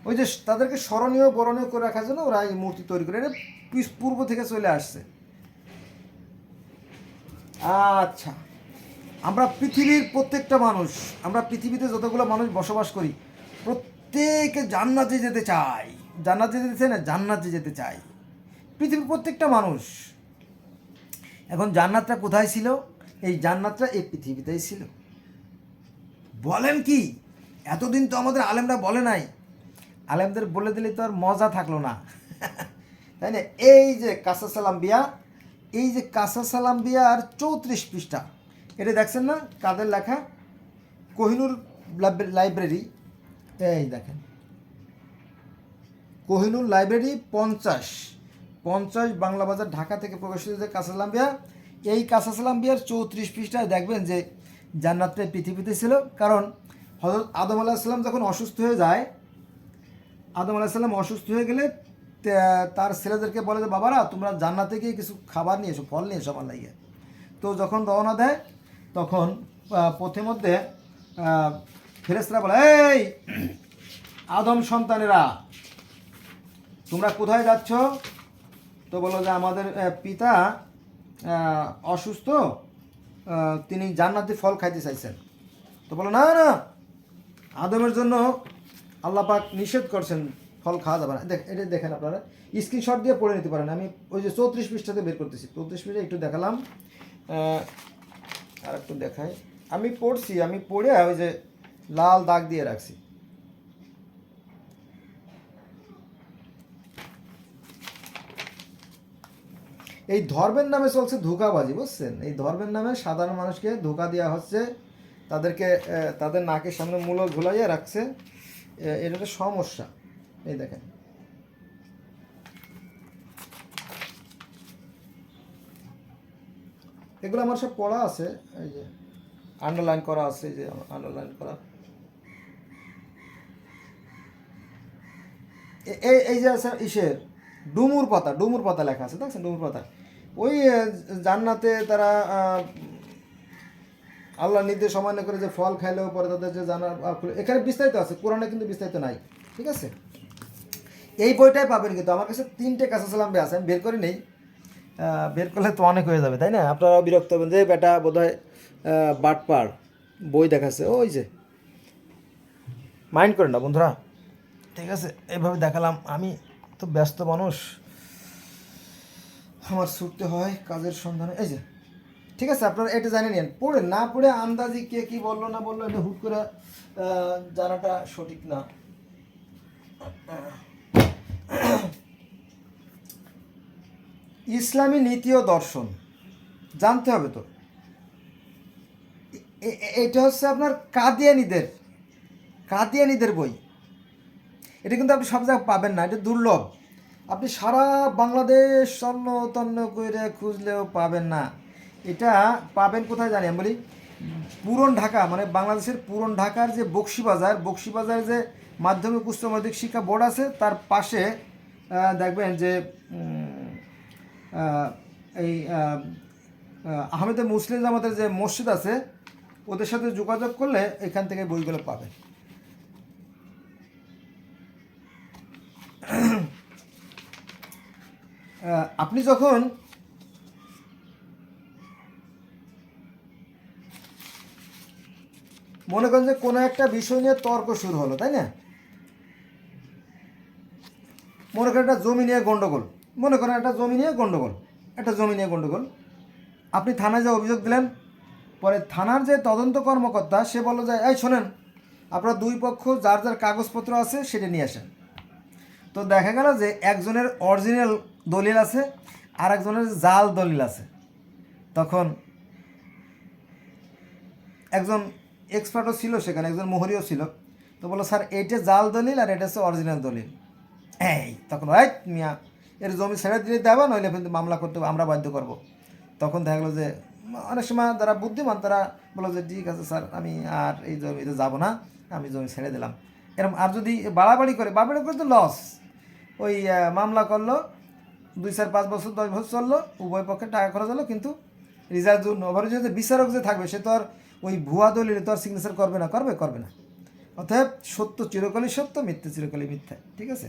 ওই যে তাদেরকে স্মরণীয় বরণীয় করে রাখার জন্য ওরা এই মূর্তি তৈরি করে, এটা পূর্ব থেকে চলে আসছে। আচ্ছা, আমরা পৃথিবীর প্রত্যেকটা মানুষ, আমরা পৃথিবীতে যতগুলো মানুষ বসবাস করি, প্রত্যেকে জান্নাতে যেতে চাই। জান্নাতে যেতে চাই না, জান্নাতে যেতে চাই পৃথিবীর প্রত্যেকটা মানুষ। এখন জান্নাতটা কোথায় ছিল? এই জান্নাতটা এই পৃথিবীতেই ছিল। বলেন কি? এতদিন তো আমাদের আলেমরা বলে নাই। আলেমদের বলে দিলে তো আর মজা থাকলো না, তাই না? এই যে কাসাস আল-আম্বিয়া, এই যে কাসাস আল-আম্বিয়া আর 34 পৃষ্ঠা, এটা দেখছেন না? কাদের লেখা? কোহিনুর লাইব্রেরি, এই দেখেন, কোহিনুর লাইব্রেরি 50 বাংলা বাজার, ঢাকা থেকে প্রকাশিত যে কাসাস আল-আম্বিয়া, এই কাসাস আল-আম্বিয়ার 34 পৃষ্ঠায় দেখবেন যে জান্নাতটা পৃথিবীতে ছিল। কারণ হযরত আদম আলাইহিস সালাম যখন অসুস্থ হয়ে যায়, আদম আলাইহিস সালাম অসুস্থ হয়ে গেলে তার ছেলেদেরকে বলে যে বাবারা তোমরা জান্নাতে গিয়ে কিছু খাবার নিয়ে এসো, ফল নিয়ে এসো আমার লাগিয়ে। তো যখন রওনা দেয়, তখন পথে মধ্যে ফেরেশতারা বলে, এই আদম সন্তানেরা তোমরা কোথায় যাচ্ছ? তো বলো যে আমাদের পিতা অসুস্থ, তিনি জান্নাতি ফল খাইতে চাইছেন। তো বলো না না, আদমের জন্য আল্লাহ পাক নিষেধ করছেন, ফল খাওয়া যাবে না। এটা দেখেন, আপনারা স্ক্রিনশট দিয়ে পড়ে নিতে পারেন। আমি ওই যে 34 পৃষ্ঠাতে বের করতেছি, 34 পৃষ্ঠা একটু দেখালাম, আর একটু দেখাই। আমি পড়ছি, আমি পড়ে ওই যে লাল দাগ দিয়ে রাখছি। এই ধর্মের নামে চলছে ধোঁকাবাজি, বুঝছেন? এই ধর্মের নামে সাধারণ মানুষকে ধোঁকা দেওয়া হচ্ছে, তাদেরকে তাদের নাকের সামনে মূলো ঝুলাইয়ে রাখছে। এটা একটা সমস্যা। এই দেখেন, এগুলো আমার সব পড়া আছে, এই যে আন্ডারলাইন করা আছে, এই যে আন্ডারলাইন করা। এই যে আছে ইসের ডুমুর পাতা লেখা আছে, দেখছেন? ডুমুর পাতা ওই জান্নাতে তারা আল্লাহ নির্দেশ অমান্য করে যে ফল খাইলেও পরে তাদের যে জানার, এখানে বিস্তারিত আছে, কোরআনে কিন্তু বিস্তারিত নাই, ঠিক আছে? এই বইটাই পাবেন, কিন্তু আমার কাছে 3টে কাঁচা সালাম আছে, আমি বের করে নেই, বের করলে তো অনেক হয়ে যাবে, তাই না? আপনারাও বিরক্ত হবেন যে বেটা বোধহয় বাটপার বই দেখাচ্ছে, ওই যে মাইন্ড করেন না বন্ধুরা, ঠিক আছে? এইভাবে দেখালাম, আমি তো ব্যস্ত মানুষ, আমার ছুটতে হয় কাজের সন্ধানে। এই যে, ঠিক আছে, আপনারা এটা জানে নিন, পড়ে না পড়ে আন্দাজি কে কি বললো না বললো এটা হুট করে জানাটা সঠিক না। ইসলামী নীতি ও দর্শন জানতে হবে তো। এটা হচ্ছে আপনার কাদিয়ানিদের বই। এটা কিন্তু আপনি সব জায়গায় পাবেন না, এটা দুর্লভ। আপনি সারা বাংলাদেশ তন্ন তন্ন করে খুঁজলেও পাবেন না। এটা পাবেন কোথায় জানি আমি বলি, পুরন ঢাকা, মানে বাংলাদেশের পুরন ঢাকার যে বক্সিবাজার যে মাধ্যমিক উচ্চ মাধ্যমিক শিক্ষা বোর্ড আছে, তার পাশে দেখবেন যে এই আহমেদে মুসলিম জামাতের যে মসজিদ আছে, ওদের সাথে যোগাযোগ করলে এখান থেকে বইগুলো পাবেন। আপনি যখন মনে করেন যে কোনো একটা বিষয় নিয়ে তর্ক শুরু হলো, তাই না? মনে করেন একটা জমি নিয়ে গন্ডগোল, আপনি থানায় যে অভিযোগ দিলেন, পরে থানার যে তদন্ত কর্মকর্তা সে বলল যে এই শোনেন, আপনারা দুই পক্ষ যার যার কাগজপত্র আছে সেটা নিয়ে আসেন। তো দেখা গেল যে একজনের অরিজিনাল দলিল আছে আর একজনের জাল দলিল আছে। তখন একজন এক্সপার্টও ছিল সেখানে, একজন মোহরিও ছিল। তো বললো স্যার এইটা জাল দলিল আর এটা হচ্ছে অরিজিনাল দলিল। তখন মিয়া এর জমি ছেড়ে দিলে দেওয়া, নইলে কিন্তু মামলা করতে আমরা বাধ্য করব। তখন দেখা গেলো যে অনেক সময় যারা বুদ্ধিমান তারা বললো যে ঠিক আছে স্যার, আমি আর এই জমিতে যাবো না, আমি জমি ছেড়ে দিলাম। এরকম আর যদি বাড়াবাড়ি করে তো লস। ওই মামলা করলো, 2, 4, 5 বছর 10 বছর চললো, উভয় পক্ষে টাকা খরচ হলো, কিন্তু রেজাল্ট ওভারে যে বিচারক যে থাকবে সে তো আর ওই ভুয়া দলিলে তো আর সিগনেচার করবে না। অতএব সত্য চিরকালই সত্য, মিথ্যা চিরকালই মিথ্যা, ঠিক আছে?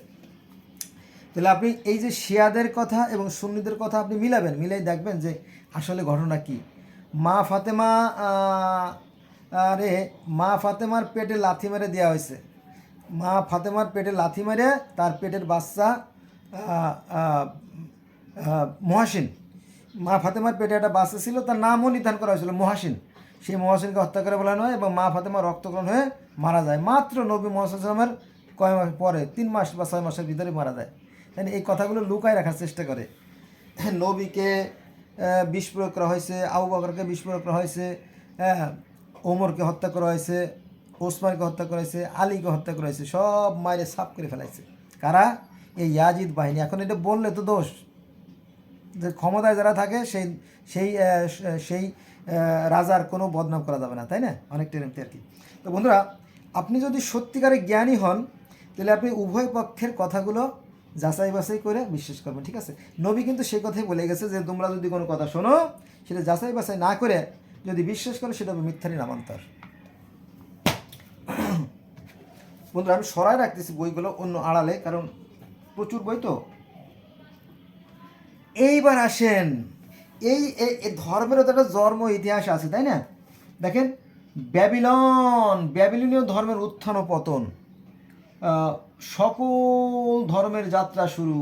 তাহলে আপনি এই যে শিয়াদের কথা এবং সুন্নিদের কথা আপনি মিলাই দেখবেন যে আসলে ঘটনা কি। মা ফাতেমার পেটে লাথি মেরে দেওয়া হয়েছে। মা ফাতেমার পেটে লাথি মেরে তার পেটের বাচ্চা মহাসিন, মা ফাতেমার পেটে একটা বাচ্চা ছিল, তার নামও নির্ধারণ করা হয়েছিল মহাসিন। সেই মহাসিনকে হত্যা করে বলানো হয় এবং মা ফাতেমা রক্তক্ষরণ হয়ে মারা যায়। মাত্র নবী মোহাম্মদের কয় মাস পরে, 3 মাস বা 6 মাসের ভিতরে মারা যায়। তাই এই কথাগুলো লুকায় রাখার চেষ্টা করে। নবীকে বিষ প্রয়োগ করা হয়েছে, আবু বকরকে বিষ প্রয়োগ করা হয়েছে, ওমরকে হত্যা করা হয়েছে, ওসমানকে হত্যা করা হয়েছে, আলীকে হত্যা করা হয়েছে, সব মায়ের সাফ করে ফেলাইছে কারা? এই ইয়াজিদ বাহিনী। এখন এটা বললে তো দোষ, যে ক্ষমতায় যারা থাকে সেই সেই সেই রাজার কোনো বদনাম করা যাবে না, তাই না? অনেকটা এমনি আর কি। তো বন্ধুরা, আপনি যদি সত্যিকারের জ্ঞানী হন তাহলে আপনি উভয় পক্ষের কথাগুলো যাচাই বাছাই করে বিশ্বাস করবেন, ঠিক আছে? নবী কিন্তু সেই কথাই বলে গেছে যে তোমরা যদি কোনো কথা শোনো সেটা যাচাই বাছাই না করে যদি বিশ্বাস করো সেটা মিথ্যারই নামান্তর। বন্ধুরা, আমি সরাই রাখতেছি বইগুলো অন্য আড়ালে, কারণ প্রচুর বই তো। এইবার আসেন, এই ধর্মেরও তো একটা জন্ম ইতিহাস আছে, তাই না? দেখেন, ব্যাবিলনীয় ধর্মের উত্থান ও পতন, সকল ধর্মের যাত্রা শুরু,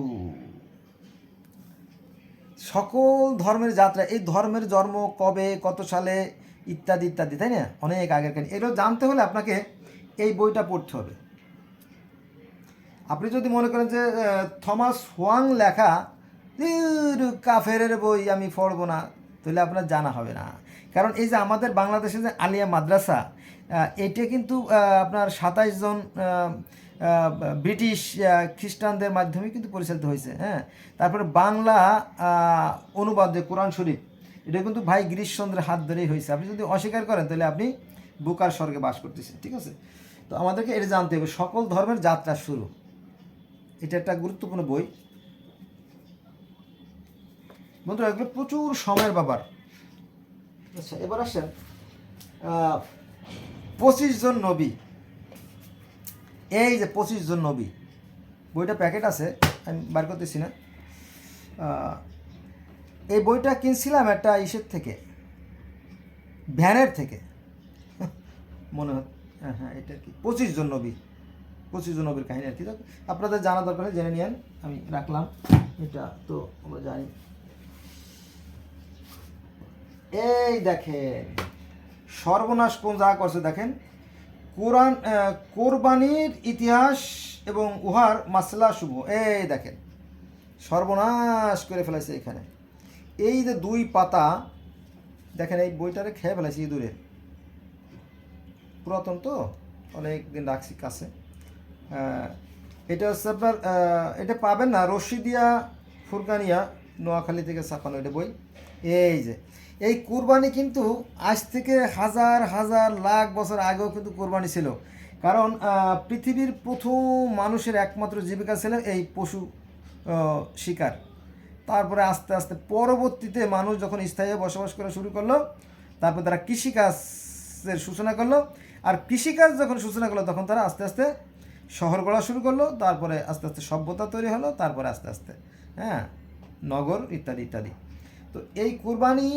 এই ধর্মের জন্ম কবে, কত সালে, ইত্যাদি ইত্যাদি, তাই না? অনেক আগের কাহিনী। এগুলো জানতে হলে আপনাকে এই বইটা পড়তে হবে। আপনি যদি মনে করেন যে থমাস হোয়াং লেখা কাফেরের বই আমি পড়বো না, তাহলে আপনার জানা হবে না। কারণ এই যে আমাদের বাংলাদেশে যে আলিয়া মাদ্রাসা, এটা কিন্তু আপনার 27 জন ব্রিটিশ খ্রিস্টানদের মাধ্যমে কিন্তু পরিচালিত হয়েছে। হ্যাঁ, তারপরে বাংলা অনুবাদ যে কোরআন শরীফ, এটা কিন্তু ভাই গিরিশচন্দ্রের হাত ধরেই হয়েছে। আপনি যদি অস্বীকার করেন তাহলে আপনি বুকার স্বর্গে বাস করতেছেন। ঠিক আছে, তো আমাদেরকে এটা জানতে হবে, সকল ধর্মের যাত্রা শুরু, এটা একটা গুরুত্বপূর্ণ বই বন্ধুরা, এগুলো প্রচুর সময়ের ব্যাপার। আচ্ছা, এবার আসেন 25 জন নবী। এই যে 25 জন নবী, বইটা প্যাকেট আছে, আমি বার করতেছি না। এই বইটা কিনছিলাম একটা ইসের থেকে, ভ্যানের থেকে মনে হয়। হ্যাঁ, এটা কি 25 জন নবী, 25 জন নবীর কাহিনী আর কি। আপনাদের জানা দরকার, জেনে নিয়েন, আমি রাখলাম, এটা তো আমরা জানি। এই দেখেন সর্বনাশ কোন জায়গা করছে দেখেন, কোরবানির ইতিহাস এবং উহার মাসলা শুভ। এই দেখেন সর্বনাশ করে ফেলেছে এখানে। এই যে 2 পাতা দেখেন, এই বইটারে খেয়ে ফেলেছে ইঁদুরে, পুরাতন তো, অনেক দিন রাখছি কাছে। এটা হচ্ছে আপনার, এটা পাবেন না, রশিদিয়া ফুরকানিয়া, নোয়াখালী থেকে ছাপানো এটা বই। এই যে এই কুরবানি কিন্তু আজ থেকে হাজার হাজার লাখ বছর আগেও কিন্তু কুরবানি ছিল। কারণ পৃথিবীর প্রথম মানুষের একমাত্র জীবিকা ছিল এই পশু শিকার। তারপরে আস্তে আস্তে পরবর্তীতে মানুষ যখন স্থায়ী বসবাস করা শুরু করলো, তারপর তারা কৃষিকাজের সূচনা করলো। আর কৃষিকাজ যখন সূচনা করলো তখন তারা আস্তে আস্তে শহর গড়া শুরু করলো, তারপরে আস্তে আস্তে সভ্যতা তৈরি হলো, তারপরে আস্তে আস্তে হ্যাঁ নগর ইত্যাদি ইত্যাদি। তো এই কুরবানি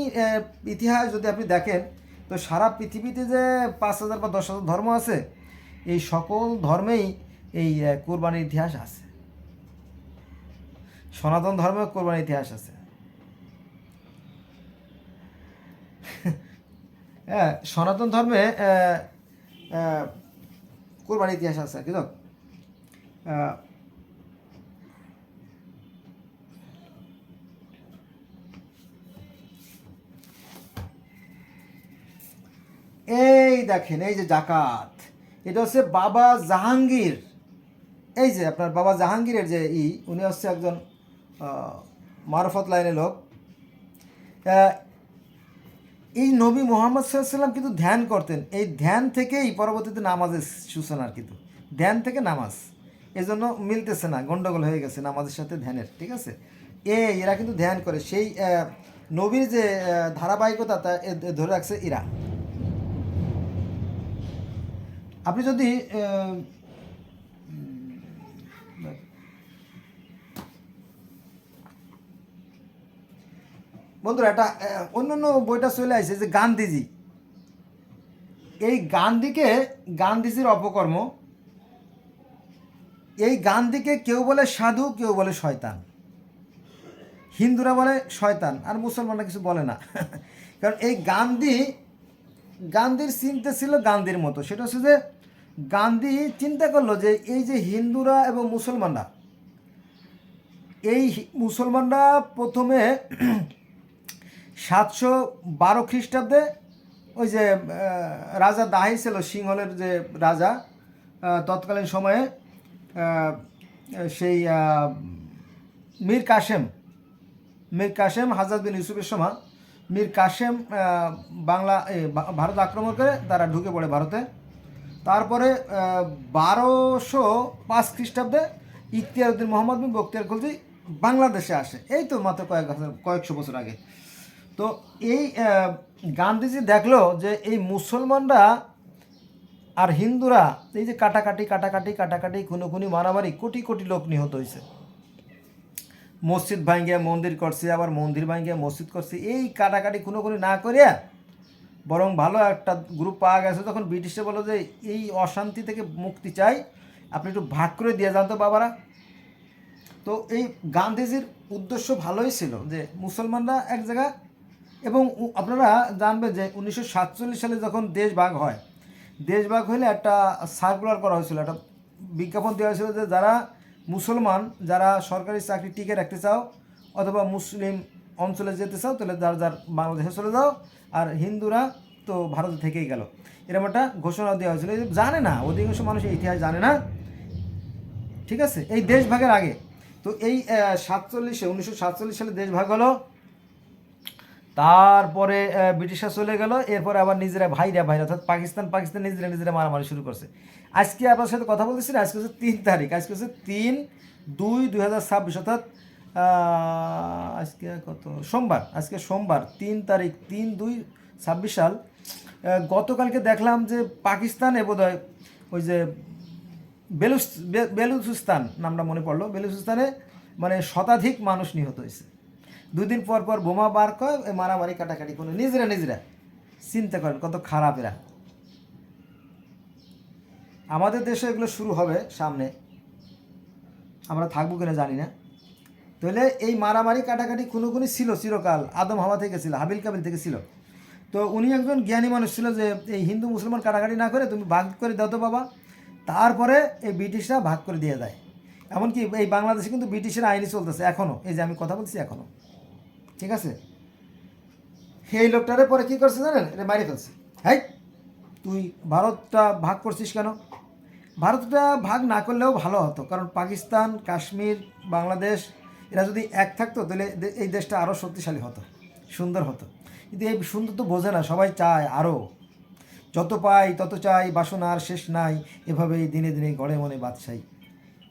ইতিহাস যদি আপনি দেখেন, তো সারা পৃথিবীতে যে 5,000 বা 10,000 ধর্ম আছে, এই সকল ধর্মেই এই কুরবানির ইতিহাস আছে। সনাতন ধর্মেও কুরবানির ইতিহাস আছে। হ্যাঁ, সনাতন ধর্মে কুরবানির ইতিহাস আছে আর কি। তো এই দেখেন, এই যে জাকাত, এটা হচ্ছে বাবা জাহাঙ্গীর। এই যে আপনার বাবা জাহাঙ্গীরের যে উনি হচ্ছে একজন মারফত লাইনের লোক। এই নবী মুহাম্মদ সাল্লাল্লাহু আলাইহি ওয়াসাল্লাম কিন্তু ধ্যান করতেন, এই ধ্যান থেকেই পরবর্তীতে নামাজের সূচনা আর কিন্তু, ধ্যান থেকে নামাজ, এজন্য মিলতেছে না, গন্ডগোল হয়ে গেছে নামাজের সাথে ধ্যানের। ঠিক আছে, এরা কিন্তু ধ্যান করে, সেই নবীর যে ধারাবাহিকতা তা ধরে রাখছে এরা। আপনি যদি বন্ধুরা, এটা অন্য বইটা চলে আসছে যে গান্ধীজি, এই গান্ধীজির অপকর্ম, এই গান্ধীকে কেউ বলে সাধু, কেউ বলে শয়তান। হিন্দুরা বলে শয়তান, আর মুসলমানরা কিছু বলে না। কারণ এই গান্ধীর চিন্তা ছিল গান্ধীর মতো। সেটা হচ্ছে যে গান্ধী চিন্তা করলো যে এই যে হিন্দুরা এবং মুসলমানরা, এই মুসলমানরা প্রথমে 712 খ্রিস্টাব্দে ওই যে রাজা দাহি ছিল, সিংহলের যে রাজা, তৎকালীন সময়ে সেই মীর কাসেম হাজরত বিন ইউসুফের সময় মীর কাসেম ভারত আক্রমণ করে তারা ঢুকে পড়ে ভারতে। তারপরে 1205 খ্রিস্টাব্দে ইখতিয়ার উদ্দিন মোহাম্মদ বিন বখতিয়ার খলজি বাংলাদেশে আসে, এই তো মাত্র কয়েকশো বছর আগে। তো এই গান্ধীজি দেখলো যে এই মুসলমানরা আর হিন্দুরা এই যে কাটাকাটি খুনোখুনি মারামারি, কোটি কোটি লোক নিহত হয়েছে। মসজিদ ভাঙ্গিয়া মন্দির করছে, আবার মন্দির ভাঙ্গিয়া মসজিদ করছে। এই কাটাকাটি খুনোখুনি না করিয়া বরং ভালো একটা গ্রুপ পাওয়া গেছে, তখন ব্রিটিশে বলো যে এই অশান্তি থেকে মুক্তি চাই, আপনি একটু ভাগ করে দিয়ে যান তো বাবারা। তো এই গান্ধীজির উদ্দেশ্য ভালোই ছিল যে মুসলমানরা এক জায়গা, এবং আপনারা জানবেন যে 1947 সালে যখন দেশ ভাগ হয়, দেশ ভাগ হলে একটা সার্কুলার করা হয়েছিল, একটা বিজ্ঞাপন দেওয়া হয়েছিল যে যারা মুসলমান, যারা সরকারি চাকরি টিকে রাখতে চাও, অথবা মুসলিম অঞ্চলে যেতে চাও তাহলে যার যার বাংলাদেশে চলে যাও, আর হিন্দুরা তো ভারতে থেকেই গেল, এরকম একটা ঘোষণা দেওয়া হয়েছিল। জানে না, অধিকাংশ মানুষ এই ইতিহাস জানে না, ঠিক আছে, এই দেশ ভাগের আগে। তো এই 1947 সালে দেশ ভাগ হলো, তারপরে ব্রিটিশরা চলে গেল, এরপরে আবার নিজেরা ভাইরা অর্থাৎ পাকিস্তান নিজেরা মারামারি শুরু করছে। আজকে আপনার সাথে কথা বলতেছি না, আজকে হচ্ছে 3 তারিখ, আজকে হচ্ছে 3/2/2026, অর্থাৎ আজকে কত, সোমবার, আজকে সোমবার 3 তারিখ 3/2/26 সাল। গতকালকে দেখলাম যে পাকিস্তানে বোধহয় ওই যে বেলুচিস্তান নামটা মনে পড়লো, বেলুচিস্তানে মানে শতাধিক মানুষ নিহত হয়েছে। 2 দিন পর পর বোমা বার করে মারামারি কাটাকাটি করে নিজেরা চিন্তা করেন কত খারাপ এরা। আমাদের দেশে এগুলো শুরু হবে সামনে, আমরা থাকবো কিনা জানি না। তাহলে এই মারামারি কাটাকাটি খুনোখুনি ছিল চিরকাল, আদম হাওয়া থেকে ছিল, হাবিল কাবিল থেকে ছিল। তো উনি একজন জ্ঞানী মানুষ ছিল যে এই হিন্দু মুসলমান কাটাকাটি না করে তুমি ভাগ করে দাও তো বাবা। তারপরে এই ব্রিটিশরা ভাগ করে দিয়ে দেয়। এমনকি এই বাংলাদেশে কিন্তু ব্রিটিশের আইনই চলতেছে এখনও, এই যে আমি কথা বলছি এখনও, ঠিক আছে। এই লোকটারে পরে কী করছে জানেন, এটা মারি ফেলছে। হ্যাঁ, তুই ভারতটা ভাগ করছিস কেন? ভারতটা ভাগ না করলেও ভালো হতো, কারণ পাকিস্তান, কাশ্মীর, বাংলাদেশ এরা যদি এক থাকতো তাহলে এই দেশটা আরও শক্তিশালী হতো, সুন্দর হতো। কিন্তু এই সুন্দর তো বোঝে না, সবাই চায় আরও, যত পাই তত চাই, বাসনা আর শেষ নাই, এভাবেই দিনে দিনে গড়ে মনে বাদশাহী,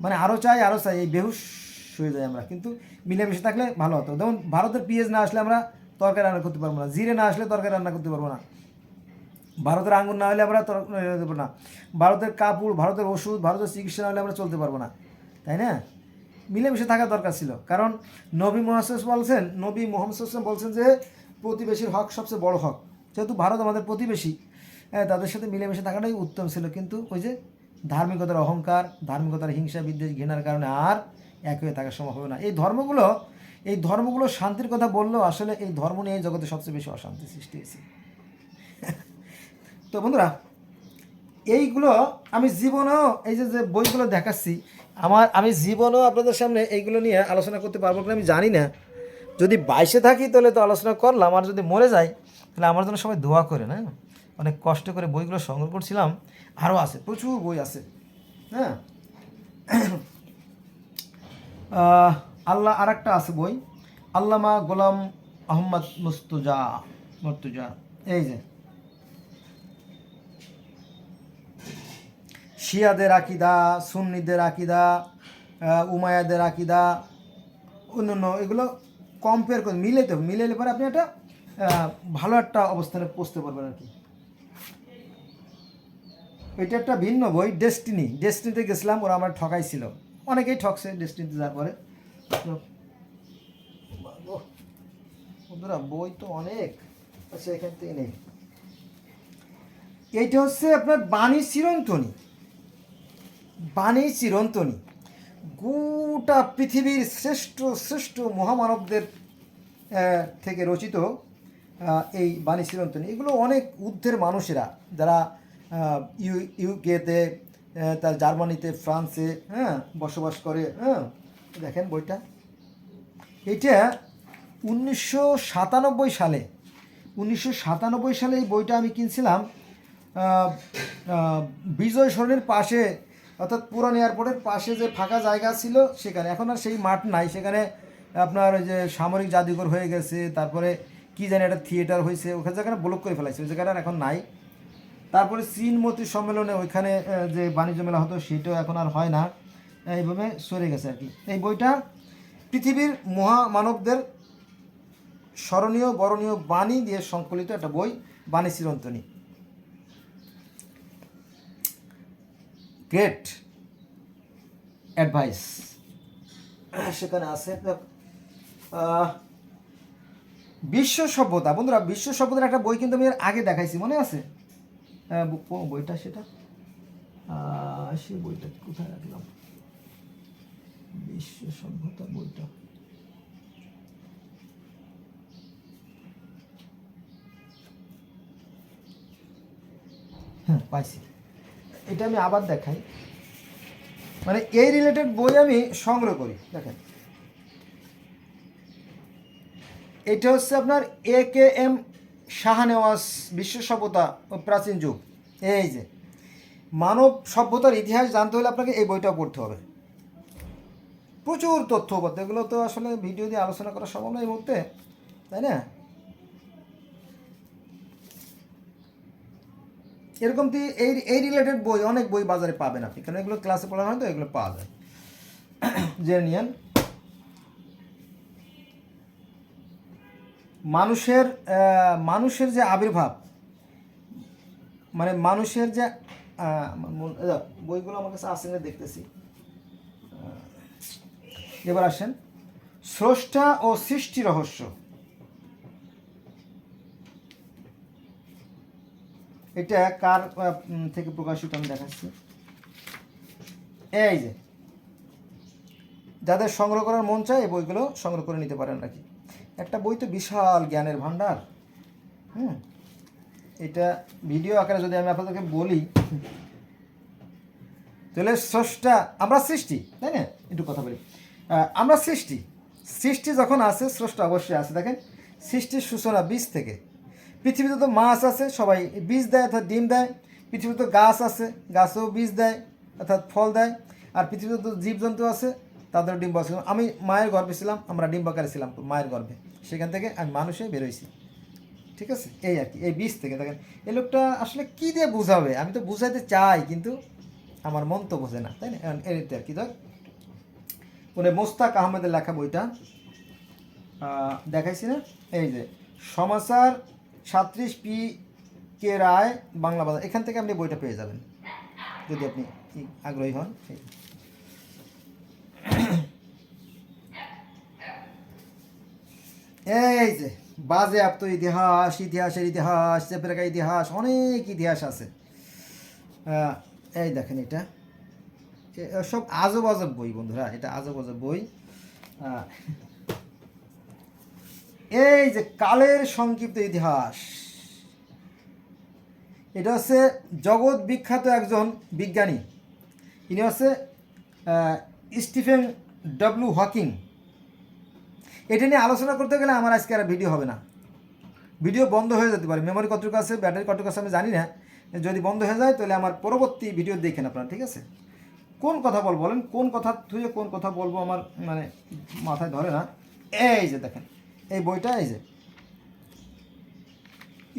মানে আরও চাই, এই বেহুশ হয়ে যায় আমরা। কিন্তু মিলেমিশে থাকলে ভালো হতো। যেমন ভারতের পেঁয়াজ না আসলে আমরা তরকারি রান্না করতে পারবো না, জিরে না আসলে তরকারি রান্না করতে পারবো না, ভারতের আঙুর না হলে আমরা দেবো না, ভারতের কাপড়, ভারতের ওষুধ, ভারতের চিকিৎসা না হলে আমরা চলতে পারবো না, তাই না? মিলেমিশে থাকা দরকার ছিল। কারণ নবী মোহাম্মদ বলছেন যে প্রতিবেশীর হক সবচেয়ে বড় হক। যেহেতু ভারত আমাদের প্রতিবেশী, তাদের সাথে মিলেমিশে থাকাটাই উত্তম ছিল। কিন্তু ওই যে ধার্মিকতার অহংকার, ধার্মিকতার হিংসা বিদ্বেষ ঘৃণার কারণে আর এক হয়ে থাকা সম্ভব হবে না। এই ধর্মগুলো শান্তির কথা বললেও আসলে এই ধর্ম নিয়ে জগতে সবচেয়ে বেশি অশান্তি সৃষ্টি হয়েছে। তো বন্ধুরা, এইগুলো আমি জীবনেও এই যে বইগুলো দেখাচ্ছি, আমি জীবনেও আপনাদের সামনে এইগুলো নিয়ে আলোচনা করতে পারবো কিনা আমি জানি না। যদি 22-এ থাকি তাহলে তো আলোচনা করলাম, আর যদি মরে যাই তাহলে আমার জন্য সবাই দোয়া করে না। অনেক কষ্ট করে বইগুলো সংগ্রহ করছিলাম, আরও আছে, প্রচুর বই আছে। হ্যাঁ, আর একটা আছে বই, আল্লামা গোলাম আহমদ মুর্তজা, এই যে শিয়াদের আকিদা, সুন্নিদের আকিদা, উমায়াদের আকিদা, অন্যান্য এগুলো কম্পেয়ার করে মিলাইলে পরে আপনি একটা ভালো একটা অবস্থানে পৌঁছতে পারবেন আর কি। এটা একটা ভিন্ন বই, ডেস্টিনিতে গেছিলাম, ওরা আমার ঠকাইছিল, অনেকেই ঠকছে ডেস্টিনিতে যাওয়ার পরে। বন্ধুরা বই তো অনেক আচ্ছা, এখান থেকে নেই। এইটা হচ্ছে আপনার বাণী চিরন্তনী, গোটা পৃথিবীর শ্রেষ্ঠ মহামানবদের থেকে রচিত এই বাণী চিরন্তনী। এগুলো অনেক ঊর্ধ্বের মানুষেরা যারা ইউকেতে, তার জার্মানিতে, ফ্রান্সে বসবাস করে। দেখেন বইটা, এটা 1997 সালে এই বইটা আমি কিনছিলাম বিজয় সরণির পাশে, অর্থাৎ পুরান এয়ারপোর্টের পাশে যে ফাঁকা জায়গা ছিল সেখানে। এখন আর সেই মাঠ নাই, সেখানে আপনার ওই যে সামরিক জাদুঘর হয়ে গেছে, তারপরে কি জানি একটা থিয়েটার হয়েছে, ওখানে জায়গাটা ব্লক করে ফেলাইছে, ওই জায়গাটা এখন নাই। তারপরে চীনমতি সম্মেলনে ওইখানে যে বাণিজ্য মেলা হতো সেটাও এখন আর হয় না, এইভাবে সরে গেছে আর কি। এই বইটা পৃথিবীর মহামানবদের স্মরণীয় বরণীয় বাণী দিয়ে সংকলিত একটা বই, বাণী চিরন্তনী। গ্রেট অ্যাডভাইস সেখানে আছে। বিশ্ব সভ্যতা, বন্ধুরা বিশ্ব সভ্যতার একটা বই কিন্তু আমি এর আগে দেখাইছি, মনে আছে? বইটা সেটা সে বইটা কোথায় রাখলাম, বিশ্ব সভ্যতা বইটা, হ্যাঁ পাইছি। এটা আমি আবার দেখাই, মানে এই রিলেটেড বই আমি সংগ্রহ করি। দেখেন এটা হচ্ছে আপনার AKM শাহনেওয়াজ, বিশ্ব সভ্যতা ও প্রাচীন যুগ। এই যে মানব সভ্যতার ইতিহাস জানতে হলে আপনাকে এই বইটা পড়তে হবে। প্রচুর তথ্য উপাত্ত, এগুলো তো আসলে ভিডিও দিয়ে আলোচনা করা সম্ভব না এই মুহূর্তে, তাই না? এরকম তো এই রিলেটেড বই, অনেক বই বাজারে পাবেন আপনি, কারণ এগুলো ক্লাসে পড়ানো হয় তো এগুলো পাওয়া যায়। জেনে নিন মানুষের যে আবির্ভাব, মানে মানুষের যে বইগুলো আমার কাছে আসেন, দেখতেছি। এবার আসেন স্রষ্টা ও সৃষ্টি রহস্য। এটা কার থেকে প্রকাশিত আমি দেখাচ্ছি। এই যে যাদের সংগ্রহ করার মন চায় এই বইগুলো সংগ্রহ করে নিতে পারেন নাকি। একটা বই তো বিশাল জ্ঞানের ভাণ্ডার। এটা ভিডিও আকারে যদি আমি আপনাদেরকে বলি, তাহলে স্রষ্টা, আমরা সৃষ্টি, তাই না? একটু কথা বলি, আমরা সৃষ্টি যখন আছে স্রষ্টা অবশ্যই আছে। দেখেন সৃষ্টির সূচনা বীজ থেকে। পৃথিবীতে তো মাছ আছে, সবাই বীজ দেয় অর্থাৎ ডিম দেয়। পৃথিবীতে তো গাছ আছে, গাছও বীজ দেয় অর্থাৎ ফল দেয়। আর পৃথিবীতে তো জীবজন্তু আছে, তাদের ডিম্ব আছে। আমি মায়ের গর্ভে ছিলাম, আমরা ডিম্বাকারে ছিলাম মায়ের গর্ভে, সেখান থেকে আমি মানুষে বেরোইছি। ঠিক আছে, এই আর কি, এই বীজ থেকে। দেখেন এই লোকটা আসলে কী দিয়ে বুঝাবে, আমি তো বুঝাইতে চাই কিন্তু আমার মন তো বোঝে না, তাই না? এতে আর কি দেখ, মানে মোস্তাক আহমেদের লেখা বইটা দেখাইছি না? এই যে সমাচার 37 P.K. রায়, বাংলা বাজার, এখান থেকে আপনি বইটা পেয়ে যাবেন যদি আপনি আগ্রহী হন। এই যে বাজেয়াপ্ত ইতিহাস, ইতিহাস, চেপেরাকা ইতিহাস, অনেক ইতিহাস আছে। এই দেখেন এটা সব আজব আজব বই বন্ধুরা, এটা আজব আজব বই। এই যে কালের সংক্ষিপ্ত ইতিহাস, এটা হচ্ছে জগৎ বিখ্যাত একজন বিজ্ঞানী, ইনি হচ্ছে স্টিফেন ডব্লিউ হকিং। এটা নিয়ে আলোচনা করতে গেলে আমার আজকে আর ভিডিও হবে না, ভিডিও বন্ধ হয়ে যেতে পারে। মেমোরি কতটুকু আছে, ব্যাটারি কতটুকু আছে আমি জানি না। যদি বন্ধ হয়ে যায় তাহলে আমার পরবর্তী ভিডিও দেখেন আপনারা, ঠিক আছে? কোন কথা বলবো বলেন, কোন কথা থুয়ে কোন কথা বলবো আমার মানে মাথায় ধরে না। এই যে দেখেন এই বইটা, এই যে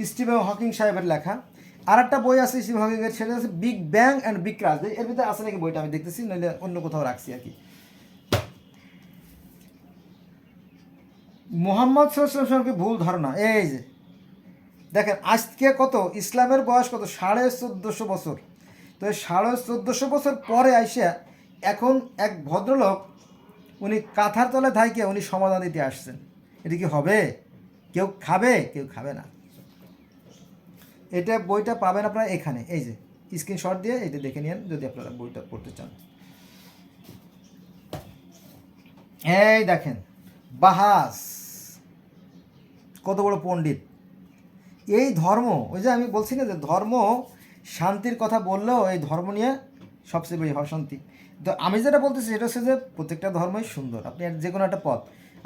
স্টিফেন হকিং সাহেবের লেখা। আর একটা বই আছে স্টিফেন হকিংয়ের, সেটা হচ্ছে big bang and big crash. এর ভিতরে আছে নাকি বইটা আমি দেখতেছি, নইলে অন্য কোথাও রাখছি আর কি। মুহাম্মদ সাল্লাল্লাহু আলাইহি ওয়াসাল্লামকে ভুল ধারণা। এই যে দেখেন আজকে কত, ইসলামের বয়স কত, 1450 বছর। তো এই 1450 বছর পরে আইসা এখন এক ভদ্রলোক উনি কাঁথার তলে থাইকে উনি সমাধান দিতে আসছেন। এটা কি হবে? কেউ খাবে, কেউ খাবে না। এটা বইটা পাবেন আপনারা এখানে, এই যে স্ক্রিনশট দিয়ে এটা দেখে নিন যদি আপনারা বইটা পড়তে চান। এই দেখেন বাহাস কত বড় পণ্ডিত। এই ধর্ম, ওই যে আমি বলছি না যে ধর্ম শান্তির কথা বললেও এই ধর্ম নিয়ে সবচেয়ে বেশি অশান্তি। তো আমি যেটা বলতেছি সেটা হচ্ছে যে প্রত্যেকটা ধর্মই সুন্দর। আপনি যে কোনো একটা পথ,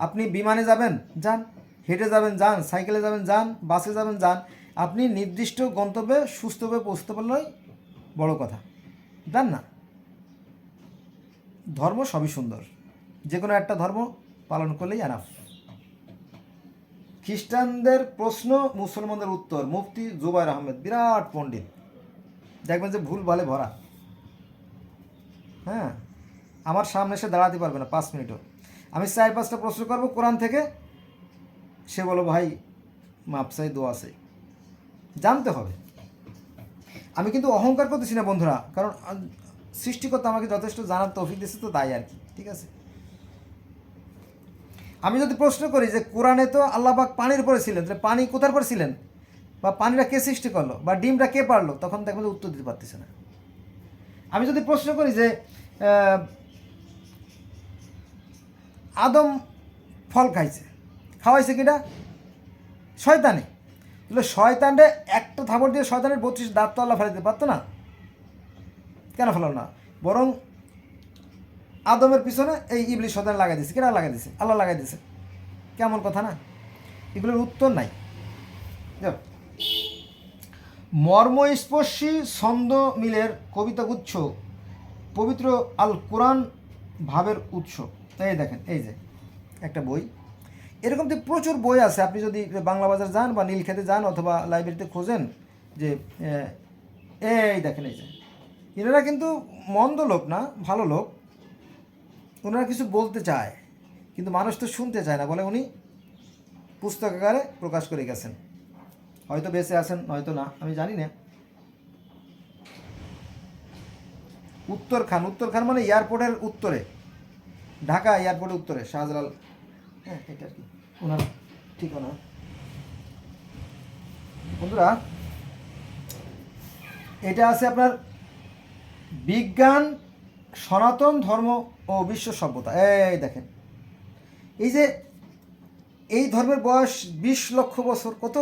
আপনি বিমানে যাবেন যান, হেঁটে যাবেন যান, সাইকেলে যাবেন যান, বাসে যাবেন যান, আপনি নির্দিষ্ট গন্তব্যে সুস্থভাবে পৌঁছতে পারলেই বড় কথা, জান না? ধর্ম সবই সুন্দর, যে কোনো একটা ধর্ম পালন করলেই আনাফ। খ্রিস্টানদের প্রশ্ন, মুসলমানদের উত্তর, মুফতি জুবাইর আহমেদ, বিরাট পণ্ডিত, দেখবেন যে ভুল ভালে ভরা। হ্যাঁ, আমার সামনে এসে দাঁড়াতে পারবে না 5 মিনিটও। আমি 4-5টা প্রশ্ন করবো কোরআন থেকে, সে বলো ভাই মাপসাই দোয়া আছে, জানতে হবে। আমি কিন্তু অহংকার করতেছি না বন্ধুরা, কারণ সৃষ্টিকর্তা আমাকে যথেষ্ট জানার তৌফিক দিয়েছে, তো তাই আর কি, ঠিক আছে? আমি যদি প্রশ্ন করি যে কোরআনে তো আল্লাহ পাক পানির উপরে ছিলেন, তাহলে পানি কোথার পরে ছিলেন, বা পানিটা কে সৃষ্টি করলো, বা ডিমটা কে পারলো, তখন দেখবেন উত্তর দিতে পারতেছে না। আমি যদি প্রশ্ন করি যে আদম ফল খাওয়াইছে কিনা, শয়তানে, তাহলে শয়তানরে একটা থাপড় দিয়ে শয়তানের 32 দাঁত তো আল্লাহ ফেলাইতে পারতো না, কেন ফেলাল না? বরং আদমের পিছনে এই ইবলিস শয়তান লাগাই দিছে। কেনা লাগাই দিছে? আল্লাহ লাগাই দিছে। কেমন কথা না? এগুলোর উত্তর নাই। মর্মস্পর্শী ছন্দ মিলের কবিতাগুচ্ছ পবিত্র আল কোরআন ভাবের উৎস। এই দেখেন, এই যে একটা বই, এরকম তো প্রচুর বই আছে। আপনি যদি বাংলা বাজার যান বা নীলক্ষেতে যান অথবা লাইব্রেরিতে খোঁজেন, যে এই দেখেন, এই যে এনারা কিন্তু মন্দ লোক না, ভালো লোক। ওনারা কিছু বলতে চায়, কিন্তু মানুষ তো শুনতে চায় না বলে উনি পুস্তক আকারে প্রকাশ করে গেছেন। হয়তো বেঁচে আছেন, হয়তো না, আমি জানি না। উত্তরখান মানে এয়ারপোর্টের উত্তরে, ঢাকা এয়ারপোর্টের উত্তরে শাহজালাল, হ্যাঁ এটা আর কি ওনার ঠিকানা। বন্ধুরা, এটা আছে আপনার বিজ্ঞান, সনাতন ধর্ম ও বিশ্ব সভ্যতা। এই দেখেন, এই যে এই ধর্মের বয়স 20 লক্ষ বছর। কত?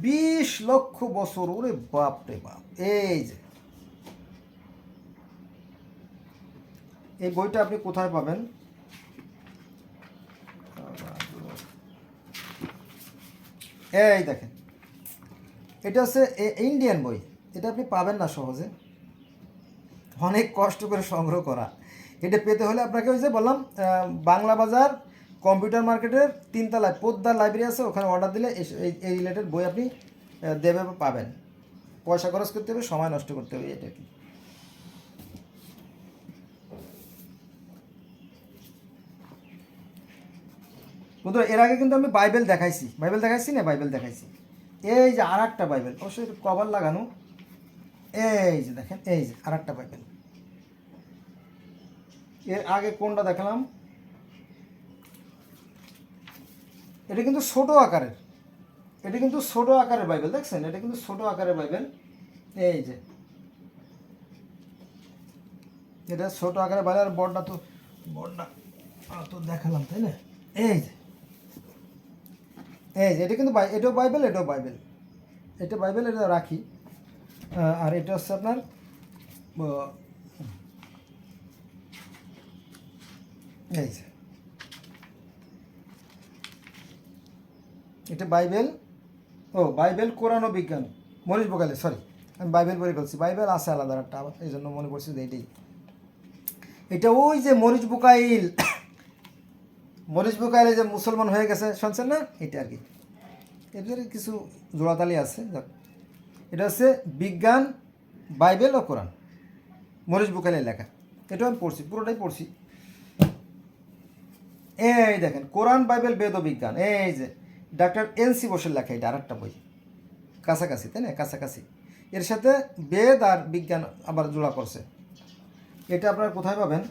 20 লক্ষ বছর। ওরে বাপ রে বাপ। এই যে এই বইটা আপনি কোথায় পাবেন? এই দেখেন, এটা হচ্ছে ইন্ডিয়ান বই। এটা আপনি পাবেন না সহজে, অনেক কষ্ট করে সংগ্রহ করা। এটা পেতে হলে আপনাকে ওই যে বললাম, বাংলা বাজার কম্পিউটার মার্কেটের 3 তলায় পোদ্দার লাইব্রেরি আছে, ওখানে অর্ডার দিলে এই রিলেটেড বই আপনি দেবে পাবেন। পয়সা খরচ করতে হবে, সময় নষ্ট করতে হবে, এটা কি। বন্ধুরা, এর আগে কিন্তু আমি বাইবেল দেখাইছি না, বাইবেল দেখাইছি। এই যে আর একটা বাইবেল, অবশ্যই কভার লাগানো। এই যে দেখেন, এই যে আর একটা বাইবেল। এর আগে কোনটা দেখালাম? এটা কিন্তু ছোট আকারের, বাইবেল দেখছেন? এটা কিন্তু ছোট আকারের বাইবেল। এই যে এটা ছোট আকারের বাইবেল। আর বড়টা তো দেখালাম, তাই না? এই যে এটা কিন্তু এটাও বাইবেল, এটা বাইবেল, এটা রাখি। আর এটা হচ্ছে আপনার এই যে এটা বাইবেল। বাইবেল, কোরআন ও বিজ্ঞান, মরিস বোকালে, সরি আমি বাইবেল বলে বলছি, বাইবেল আছে আলাদা একটা, এই জন্য মনে পড়ছে যে এইটাই। এটা ওই যে মরিচ বুকাইল যে মুসলমান হয়ে গেছে, শুনছেন না? এটা আর কি, এর কিছু জোড়াতালি আছে। এটা হচ্ছে বিজ্ঞান, বাইবেল ও কোরআন, মরিচ বুকাইলের লেখা। এটাও আমি পড়ছি, পুরোটাই পড়ছি। এই দেখেন, কোরআন, বাইবেল, বেদ ও বিজ্ঞান। এই যে ডাক্তার এনসি বোসের লেখা, এটা আর একটা বই, কাছাকাছি, তাই না? কাছাকাছি। এর সাথে বেদ আর বিজ্ঞান আবার জোড়া করছে। এটা আপনারা কোথায় পাবেন?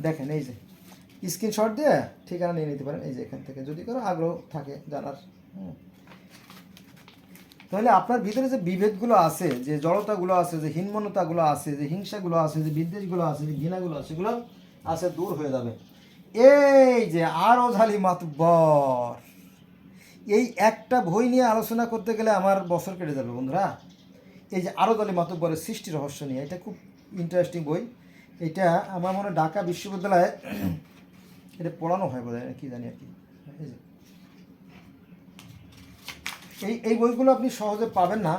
দেখেন, এই যে স্ক্রিনশট দিয়ে ঠিকানা নিয়ে নিতে পারেন, এই যে এখান থেকে, যদি কারো আগ্রহ থাকে জানার। তাহলে আপনার ভিতরে যে বিভেদগুলো আছে, যে জড়তাগুলো আছে, যে হীনমন্যতাগুলো আছে, যে হিংসাগুলো আছে, যে বিদ্বেষগুলো আছে, যে ঘৃণাগুলো আছে, সেগুলো আছে, দূর হয়ে যাবে। এই যে আরজ আলী মাতব্বর, এই একটা বই নিয়ে আলোচনা করতে গেলে আমার বছর কেটে যাবে বন্ধুরা। এই যে আরজ আলী মাতব্বরের সৃষ্টি রহস্য নিয়ে, এটা খুব ইন্টারেস্টিং বই। এটা আমার মনে হয় ঢাকা বিশ্ববিদ্যালয়ে এটা পড়ানো হয় বোধ হয়, কি জানি আর কি। এই বইগুলো আপনি সহজে পাবেন না।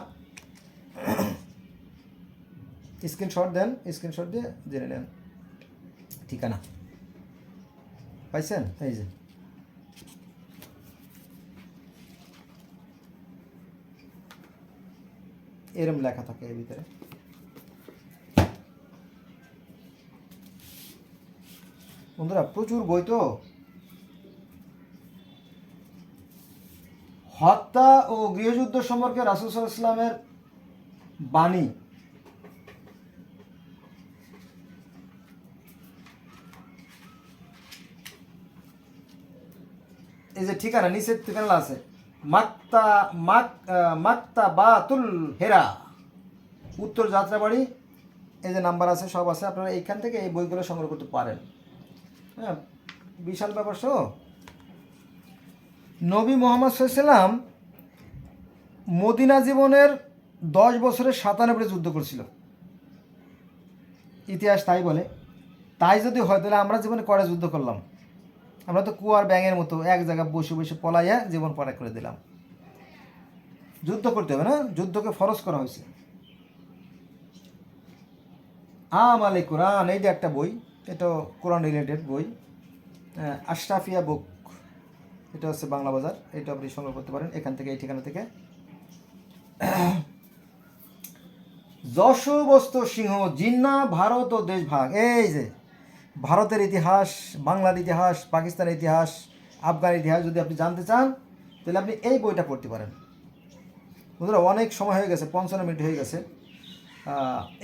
স্ক্রিনশট দেন, স্ক্রিনশট দিয়ে জেনে নেন ঠিকানা। পাইছেন? এই যে এরম লেখা থাকে এর ভিতরে। বন্ধুরা, প্রচুর বই তো। হত্যা ও গৃহযুদ্ধ সম্পর্কে রাসূল সাল্লাল্লাহু আলাইহি ওয়াসাল্লামের বাণী। এই যে ঠিকানা, নিচের ঠিকানা আছে, মাকতাবাতুল হেরা, উত্তর যাত্রাবাড়ি। এই যে নাম্বার আছে, সব আছে, আপনারা এইখান থেকে এই বইগুলো সংগ্রহ করতে পারেন। হ্যাঁ, বিশাল ব্যাপার। নবী মুহাম্মদ সাল্লাল্লাহু আলাইহি ওয়াসাল্লাম মদিনা জীবনের 10 বছরে 97টি যুদ্ধ করেছিল, ইতিহাস তাই বলে। তাই যদি হয় তাহলে আমরা জীবনে কড়া যুদ্ধ করলাম? আমরা তো কুয়ার ব্যাঙের মতো এক জায়গায় বসে বসে পলাইয়া জীবন পড়া করে দিলাম। যুদ্ধ করতে হবে না, যুদ্ধকে ফরজ করা হয়েছে। আলে কোরআন, এই যে একটা বই, এটা কোরআন রিলেটেড বই, আশরাফিয়া বুক, এটা হচ্ছে বাংলা বাজার, এটা আপনি সংগ্রহ করতে পারেন এখান থেকে, এই ঠিকানা থেকে। যশোবস্ত সিংহ, জিন্না, ভারত ও দেশ ভাগ। এই যে ভারতের ইতিহাস, বাংলার ইতিহাস, পাকিস্তানের ইতিহাস, আফগানের ইতিহাস যদি আপনি জানতে চান তাহলে আপনি এই বইটা পড়তে পারেন। বন্ধুরা অনেক সময় হয়ে গেছে, 55 মিনিট হয়ে গেছে।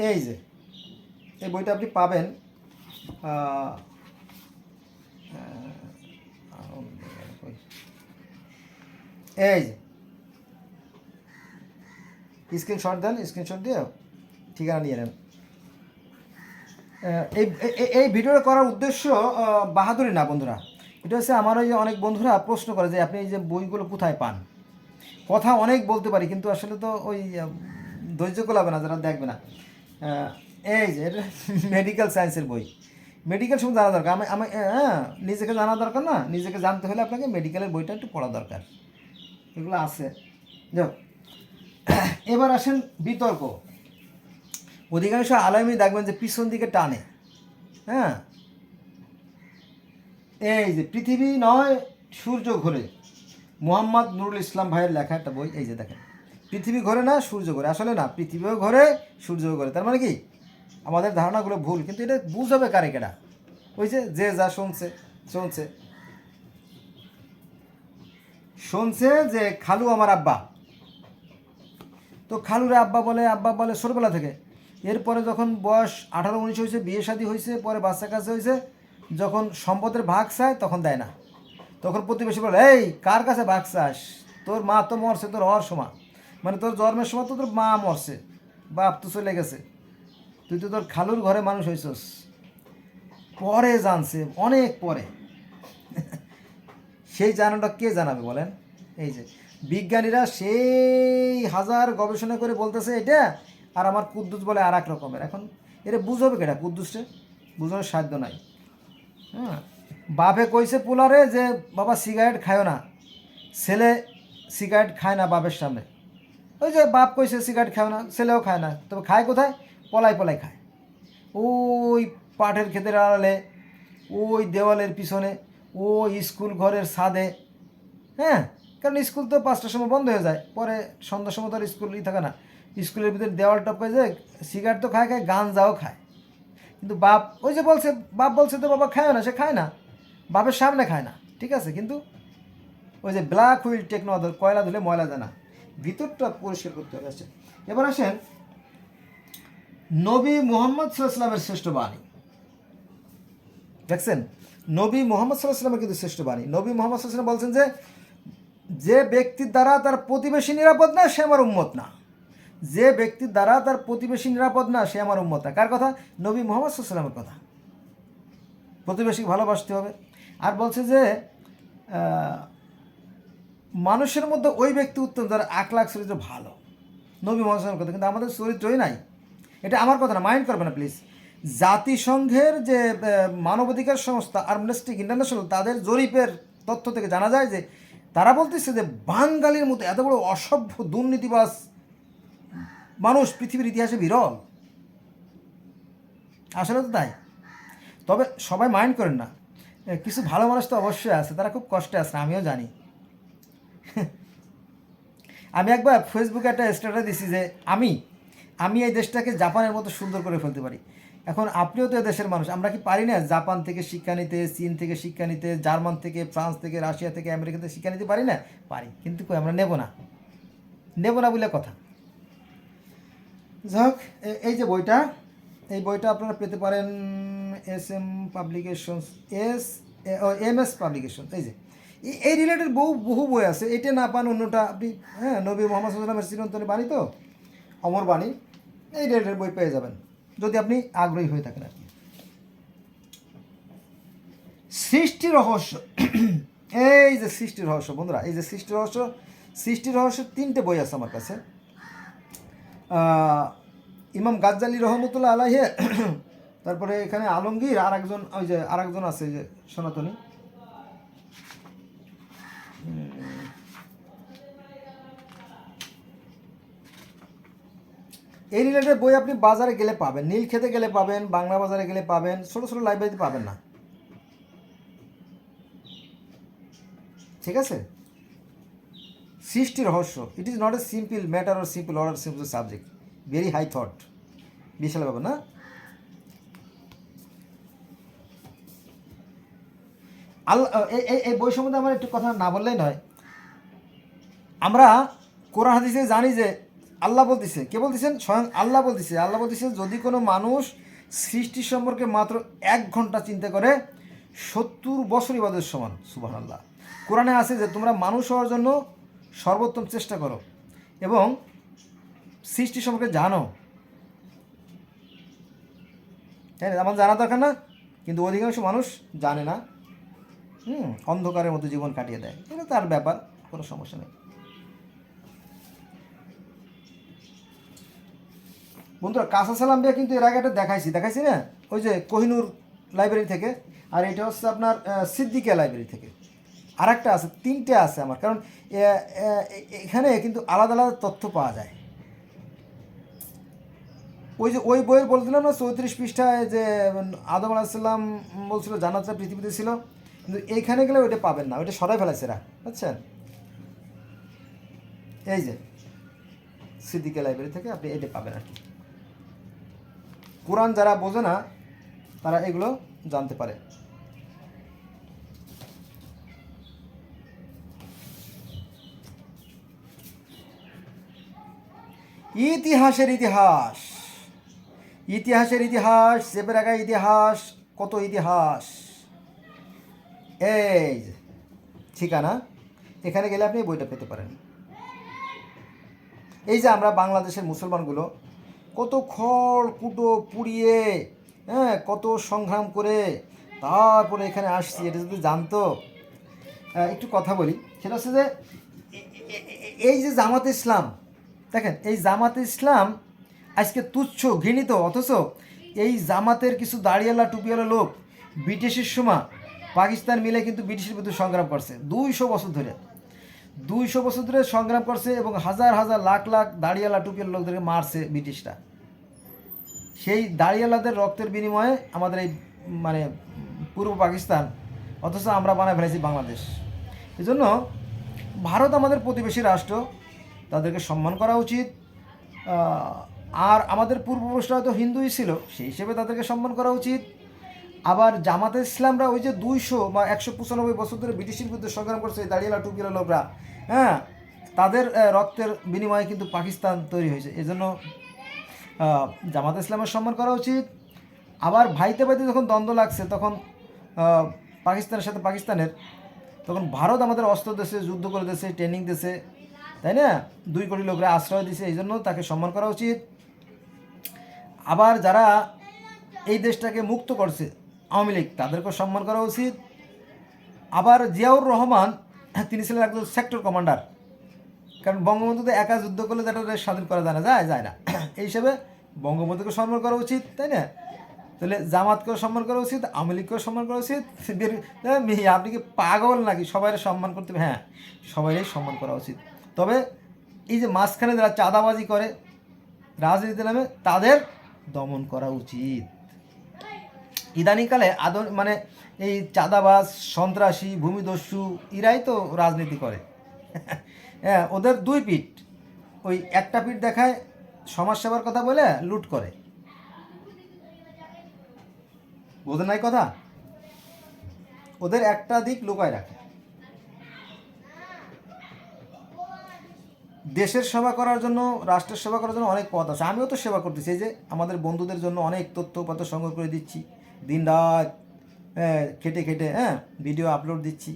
এই যে এই বইটা আপনি পাবেন এই যে স্ক্রিনশট দেন, স্ক্রিনশট দিয়ে ঠিকানা নিয়ে নেন। এই ভিডিওটা করার উদ্দেশ্য বাহাদুরি না বন্ধুরা, এটা হচ্ছে আমার ওই অনেক বন্ধুরা প্রশ্ন করে যে আপনি এই যে বইগুলো কোথায় পান। কথা অনেক বলতে পারি কিন্তু আসলে তো ওই ধৈর্য কোলাবে না, যারা দেখবে না। এই যে এটা মেডিকেল সায়েন্সের বই, মেডিকেল সম্বন্ধে জানা দরকার। আমি নিজেকে জানা দরকার না, নিজেকে জানতে হলে আপনাকে মেডিকেলের বইটা একটু পড়া দরকার, এগুলো আছে। যাক, এবার আসেন বিতর্ক। অধিকাংশ আলেমই দেখবেন যে পিছন দিকে টানে। হ্যাঁ, এই যে পৃথিবী নয় সূর্য ঘোরে, মোহাম্মদ নুরুল ইসলাম ভাইয়ের লেখা একটা বই। এই যে দেখেন, পৃথিবী ঘোরে না সূর্য ঘোরে, আসলে না, পৃথিবীও ঘোরে সূর্যও ঘোরে। তার মানে কি আমাদের ধারণাগুলো ভুল, কিন্তু এটা বুঝাবে কারে কেডা? ওই যে যে যা শুনছে শুনছে শুনছে যে খালু আমার আব্বা, তো খালুরে আব্বা বলে ছোটবেলা থেকে। এরপরে যখন বয়স 18-19 হয়েছে, বিয়ে শাদী হয়েছে, পরে বাচ্চা কাছে হয়েছে, যখন সম্পদের ভাগ চায় তখন দেয় না। তখন প্রতিবেশী বলে, এই কার কাছে ভাগ চাস, তোর মা তো মরছে তোর হওয়ার সময়, মানে তোর জন্মের সময় তো তোর মা মরছে, বাপ তো চলে গেছে, তুই তো তোর খালুর ঘরে মানুষ হয়েছস। পরে জানছে, অনেক পরে। সেই জানাটা কে জানাবে বলেন? এই যে বিজ্ঞানীরা সেই হাজার গবেষণা করে বলতেছে এটা, আর আমার কুদ্দুস বলে আর এক রকমের। এখন এটা বুঝবে কেটা কুদ্দুসে? বুঝানোর সাধ্য নাই। হ্যাঁ, বাপে কইছে পোলারে যে বাবা সিগারেট খায়ও না, ছেলে সিগারেট খায় না বাপের সামনে। ওই যে বাপ কইছে সিগারেট খায় না, ছেলেও খায় না, তবে খায় কোথায়? পলাই পলাই খায়, ওই পাটের ক্ষেতের আড়ালে, ওই দেওয়ালের পিছনে, ওই স্কুল ঘরের ছাদে। হ্যাঁ, কারণ স্কুল তো 5টার সময় বন্ধ হয়ে যায়, পরে সন্ধ্যার সময় তো আর স্কুলই থাকে না, স্কুলের ভিতরে দেওয়াল টপকে যায়, সিগারেট তো খায়, গাঞ্জাও খায়। কিন্তু বাপ ওই যে বলছে, বাপ বলছে তো বাবা খায় না, সে খায় না, বাপের সামনে খায় না, ঠিক আছে, কিন্তু ওই যে ব্ল্যাক হুইল টেকনো, কয়লা ধুলে ময়লা যায় না, ভিতরটা পরিষ্কার করতে হবে। এবার আসেন নবী মুহাম্মদ সাল্লাল্লাহু আলাইহি ওয়াসাল্লামের শ্রেষ্ঠ বাণী। দেখছেন, নবী মুহাম্মদ সাল্লাল্লাহু আলাইহি ওয়াসাল্লামের কিন্তু শ্রেষ্ঠ বাণী। নবী মুহাম্মদ সাল্লাল্লাহু আলাইহি ওয়াসাল্লাম বলছেন যে ব্যক্তির দ্বারা তার প্রতিবেশী নিরাপদ না সে আমার উম্মত না, যে ব্যক্তির দ্বারা তার প্রতিবেশী নিরাপদ না সে আমার উম্মত না। কার কথা? নবী মুহাম্মদ সাল্লাল্লাহু আলাইহি ওয়াসাল্লামের কথা। প্রতিবেশীকে ভালোবাসতে হবে। আর বলছে যে মানুষের মধ্যে ওই ব্যক্তি উত্তম যার আখলাখ চরিত্র ভালো। নবী মুহাম্মদ সাল্লাল্লাহু আলাইহি ওয়াসাল্লামের কথা, কিন্তু আমাদের চরিত্রই নাই। এটা আমার কথা না, মাইন্ড করবে না প্লিজ। জাতিসংঘের যে মানবাধিকার সংস্থা আমনেস্টি ইন্টারন্যাশনাল, তাদের জরিপের তথ্য থেকে জানা যায় যে তারা বলতেছে যে বাঙালির মতো এত বড় অসভ্য দুর্নীতিবাজ মানুষ পৃথিবীর ইতিহাসে বিরল। আসলে তো তাই। তবে সবাই মাইন্ড করেন না, কিছু ভালো মানুষ তো অবশ্যই আছে, তারা খুব কষ্টে আছে, আমিও জানি। আমি একবার ফেসবুকে একটা স্ট্যাটাস দিছি যে আমি এই দেশটাকে জাপানের মতো সুন্দর করে ফেলতে পারি। এখন আপনিও তো দেশের মানুষ, আমরা কি পারি না জাপান থেকে শিক্ষা নিতে, চীন থেকে শিক্ষা নিতে, জার্মান থেকে, ফ্রান্স থেকে, রাশিয়া থেকে, আমেরিকা থেকে শিক্ষা নিতে পারি না? পারি, কিন্তু কই আমরা নেব না বলে কথা। যাই হোক, এই যে বইটা, এই বইটা আপনারা পেতে পারেন SM পাবলিকেশনস, MS পাবলিকেশন। এই যে এই রিলেটেড বহু বই আছে, এটা না পান অন্যটা আপনি, হ্যাঁ, নবী মুহাম্মদ সাল্লাল্লাহু আলাইহি ওয়াসাল্লামের চিরন্তন বাণী, তো অমর বাণী, এই রিলেটেড বই পেয়ে যাবেন যদি আপনি আগ্রহী হয়ে থাকেন আর কি। সৃষ্টি রহস্য। এই যে সৃষ্টি রহস্য বন্ধুরা, এই যে সৃষ্টি রহস্য 3টে বই আছে আমার কাছে। ইমাম গাজ্জালি রহমতুল্লাহ আলাইহি তারপরে এখানে আলমগীর আর একজন, ওই যে আর একজন আছে যে সনাতনী, এই রিলেটেড বই আপনি বাজারে গেলে পাবেন, নীলক্ষেতে গেলে পাবেন, বাংলা বাজারে গেলে পাবেন, ছোটো ছোটো লাইব্রেরিতে পাবেন না। ঠিক আছে? সৃষ্টি রহস্য, it is not a simple matter or simple or simple subject, very high thought, বিশাল ব্যাপার না? আল্লাহ এই বই সম্বন্ধে আমার একটু কথা না বললেই নয়। আমরা কোরআন হাদিসে জানি যে আল্লাহ বলতেছে, কে বলতেছেন? স্বয়ং আল্লাহ বলতেছে। আল্লাহ বলতেছে যদি কোনো মানুষ সৃষ্টি সম্পর্কে মাত্র 1 ঘন্টা চিন্তা করে 70 বছর ইবাদতের সমান। সুবহানাল্লাহ। কোরআনে আছে যে তোমরা মানুষ হওয়ার জন্য সর্বোত্তম চেষ্টা করো এবং সৃষ্টি সম্পর্কে জানো। তাই না? আমার জানা দরকার না, কিন্তু অধিকাংশ মানুষ জানে না, অন্ধকারের মতো জীবন কাটিয়ে দেয়। এটা তার ব্যাপার, কোনো সমস্যা নেই। বন্ধুরা, কাসাসাল আম্বিয়া কিন্তু এর আগে একটা দেখাইছি না, ওই যে কোহিনুর লাইব্রেরি থেকে, আর এটা হচ্ছে আপনার সিদ্দিকিয়া লাইব্রেরি থেকে। আর একটা আছে, 3টে আছে আমার, কারণ এখানে কিন্তু আলাদা আলাদা তথ্য পাওয়া যায়। ওই যে ওই বইয়ের বলছিলাম না 34 পৃষ্ঠায় যে আদম আলাইসাল্লাম বলছিল জান্নাতটা পৃথিবীতে ছিল, কিন্তু এইখানে গেলে ওইটা পাবেন না, ওইটা সরাই ফেলাইছে এরা, বুঝছেন? এই যে সিদ্দিকিয়া লাইব্রেরি থেকে আপনি এটা পাবেন আর কি। কোরআন যারা বোঝে না তারা এগুলো জানতে পারে। ইতিহাসের ইতিহাস, ইতিহাসের ইতিহাস, চেপে রাখা ইতিহাস, কত ইতিহাস। এই যে ঠিকানা, এখানে গেলে আপনি বইটা পেতে পারেন। এই যে আমরা বাংলাদেশের মুসলমানগুলো কত খড় কুটো পুড়িয়ে, কত সংগ্রাম করে তারপরে এখানে আসছি, এটা যদি জানতো। একটু কথা বলি, সেটা হচ্ছে যে এই যে জামাতে ইসলাম, দেখেন এই জামাতে ইসলাম আজকে তুচ্ছ ঘৃণিত, অথচ এই জামাতের কিছু দাড়িওয়ালা টুপিওয়ালা লোক ব্রিটিশের সময় পাকিস্তান মিলে কিন্তু ব্রিটিশের বিরুদ্ধে সংগ্রাম করছে 200 বছর ধরে, 200 বছর ধরে সংগ্রাম করছে এবং হাজার হাজার লাখ লাখ দাড়িওয়ালা টুপিওয়ালা লোকদেরকে মারছে ব্রিটিশরা। সেই দাড়িওয়ালাদের রক্তের বিনিময়ে আমাদের এই মানে পূর্ব পাকিস্তান, অথচ আমরা বানায় ফেলেছি বাংলাদেশ। এই জন্য ভারত আমাদের প্রতিবেশী রাষ্ট্র, তাদেরকে সম্মান করা উচিত। আর আমাদের পূর্বপুরুষরা হয়তো হিন্দুই ছিল, সেই হিসেবে তাদেরকে সম্মান করা উচিত। আবার জামাতে ইসলামরা ওই যে 200 বা 195 বছর ধরে ব্রিটিশের বিরুদ্ধে সংগ্রাম করছে এই দাড়িওয়ালা টুপিওয়ালা লোকরা, তাদের রক্তের বিনিময়ে কিন্তু পাকিস্তান তৈরি হয়েছে। এজন্য জামাতে ইসলামের সম্মান করা উচিত। আবার ভাইতে ভাইতে যখন দ্বন্দ্ব লাগছে তখন পাকিস্তানের সাথে পাকিস্তানের, তখন ভারত আমাদের অস্ত্র দেশে, যুদ্ধ করে দেশে, ট্রেনিং দেশে, তাই না? 2 কোটি লোকরা আশ্রয় দিয়েছে, এই জন্য তাকে সম্মান করা উচিত। আবার যারা এই দেশটাকে মুক্ত করছে আওয়ামী লীগ, তাদেরকেও সম্মান করা উচিত। আবার জিয়াউর রহমান, তিনি ছিলেন একজন সেক্টর কমান্ডার, কারণ বঙ্গবন্ধুতে একা যুদ্ধ করলে তারা স্বাধীন করা যায় না। এই হিসেবে বঙ্গবন্ধুকে সম্মান করা উচিত, তাই না? তাহলে জামাতকেও সম্মান করা উচিত, আওয়ামী লীগকেও সম্মান করা উচিত। আপনি কি পাগল নাকি? সবাই সম্মান করতে হবে? হ্যাঁ, সবাইই সম্মান করা উচিত। তবে এই যে মাঝখানে যারা চাঁদাবাজি করে রাজনীতির নামে, তাদের দমন করা উচিত। ইদানিংকালে মানে এই চাঁদাবাজ, সন্ত্রাসী, ভূমিদস্যু, এরাই তো রাজনীতি করে। হ্যাঁ, ওদের 2 পিঠ। ওই একটা পিঠ দেখায় সমাজসেবার কথা বলে লুট করে, বোঝেন নাই কথা? ওদের একটা দিক লুকায় রাখে। দেশের সেবা করার জন্য, রাষ্ট্রের সেবা করার জন্য অনেক পথ আছে। আমিও তো সেবা করতেছি, এই যে আমাদের বন্ধুদের জন্য অনেক তথ্যপত্র সংগ্রহ করে দিচ্ছি, দিন রাত খেটে খেটে ভিডিও আপলোড দিচ্ছি।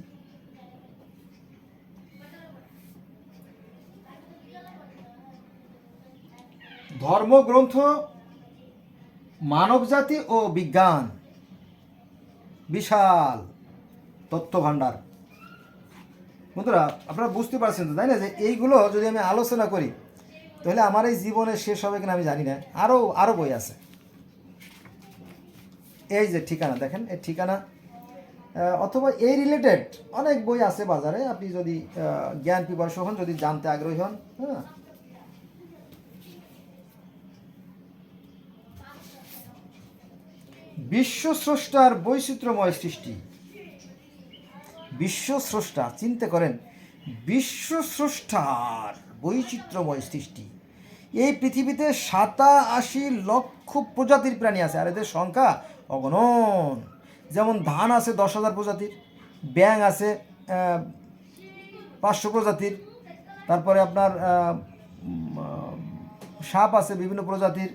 ধর্মগ্রন্থ, মানবজাতি ও বিজ্ঞান, বিশাল তথ্য ভাণ্ডার। বন্ধুরা, আপনারা বুঝতে পারছেন তো, তাই না, যে এইগুলো যদি আমি আলোচনা করি তাহলে আমার এই জীবনে শেষ হবে কিনা আমি জানি না। আরও বই আছে। এই যে ঠিকানা দেখেন, এই ঠিকানা অথবা এই রিলেটেড অনেক বই আছে বাজারে, আপনি যদি জ্ঞান পিপাসু হন, যদি জানতে আগ্রহী হন। হ্যাঁ, বিশ্ব স্রষ্টার বৈচিত্র্যময় সৃষ্টি। বিশ্ব স্রষ্টা, চিন্তা করেন, বিশ্ব স্রষ্টার বৈচিত্র্যময় সৃষ্টি। এই পৃথিবীতে 87 লক্ষ প্রজাতির প্রাণী আছে, আর এদের সংখ্যা অগণন। যেমন ধান আছে 10,000 প্রজাতির, ব্যাঙ আছে 500 প্রজাতির, তারপরে আপনার সাপ আছে বিভিন্ন প্রজাতির,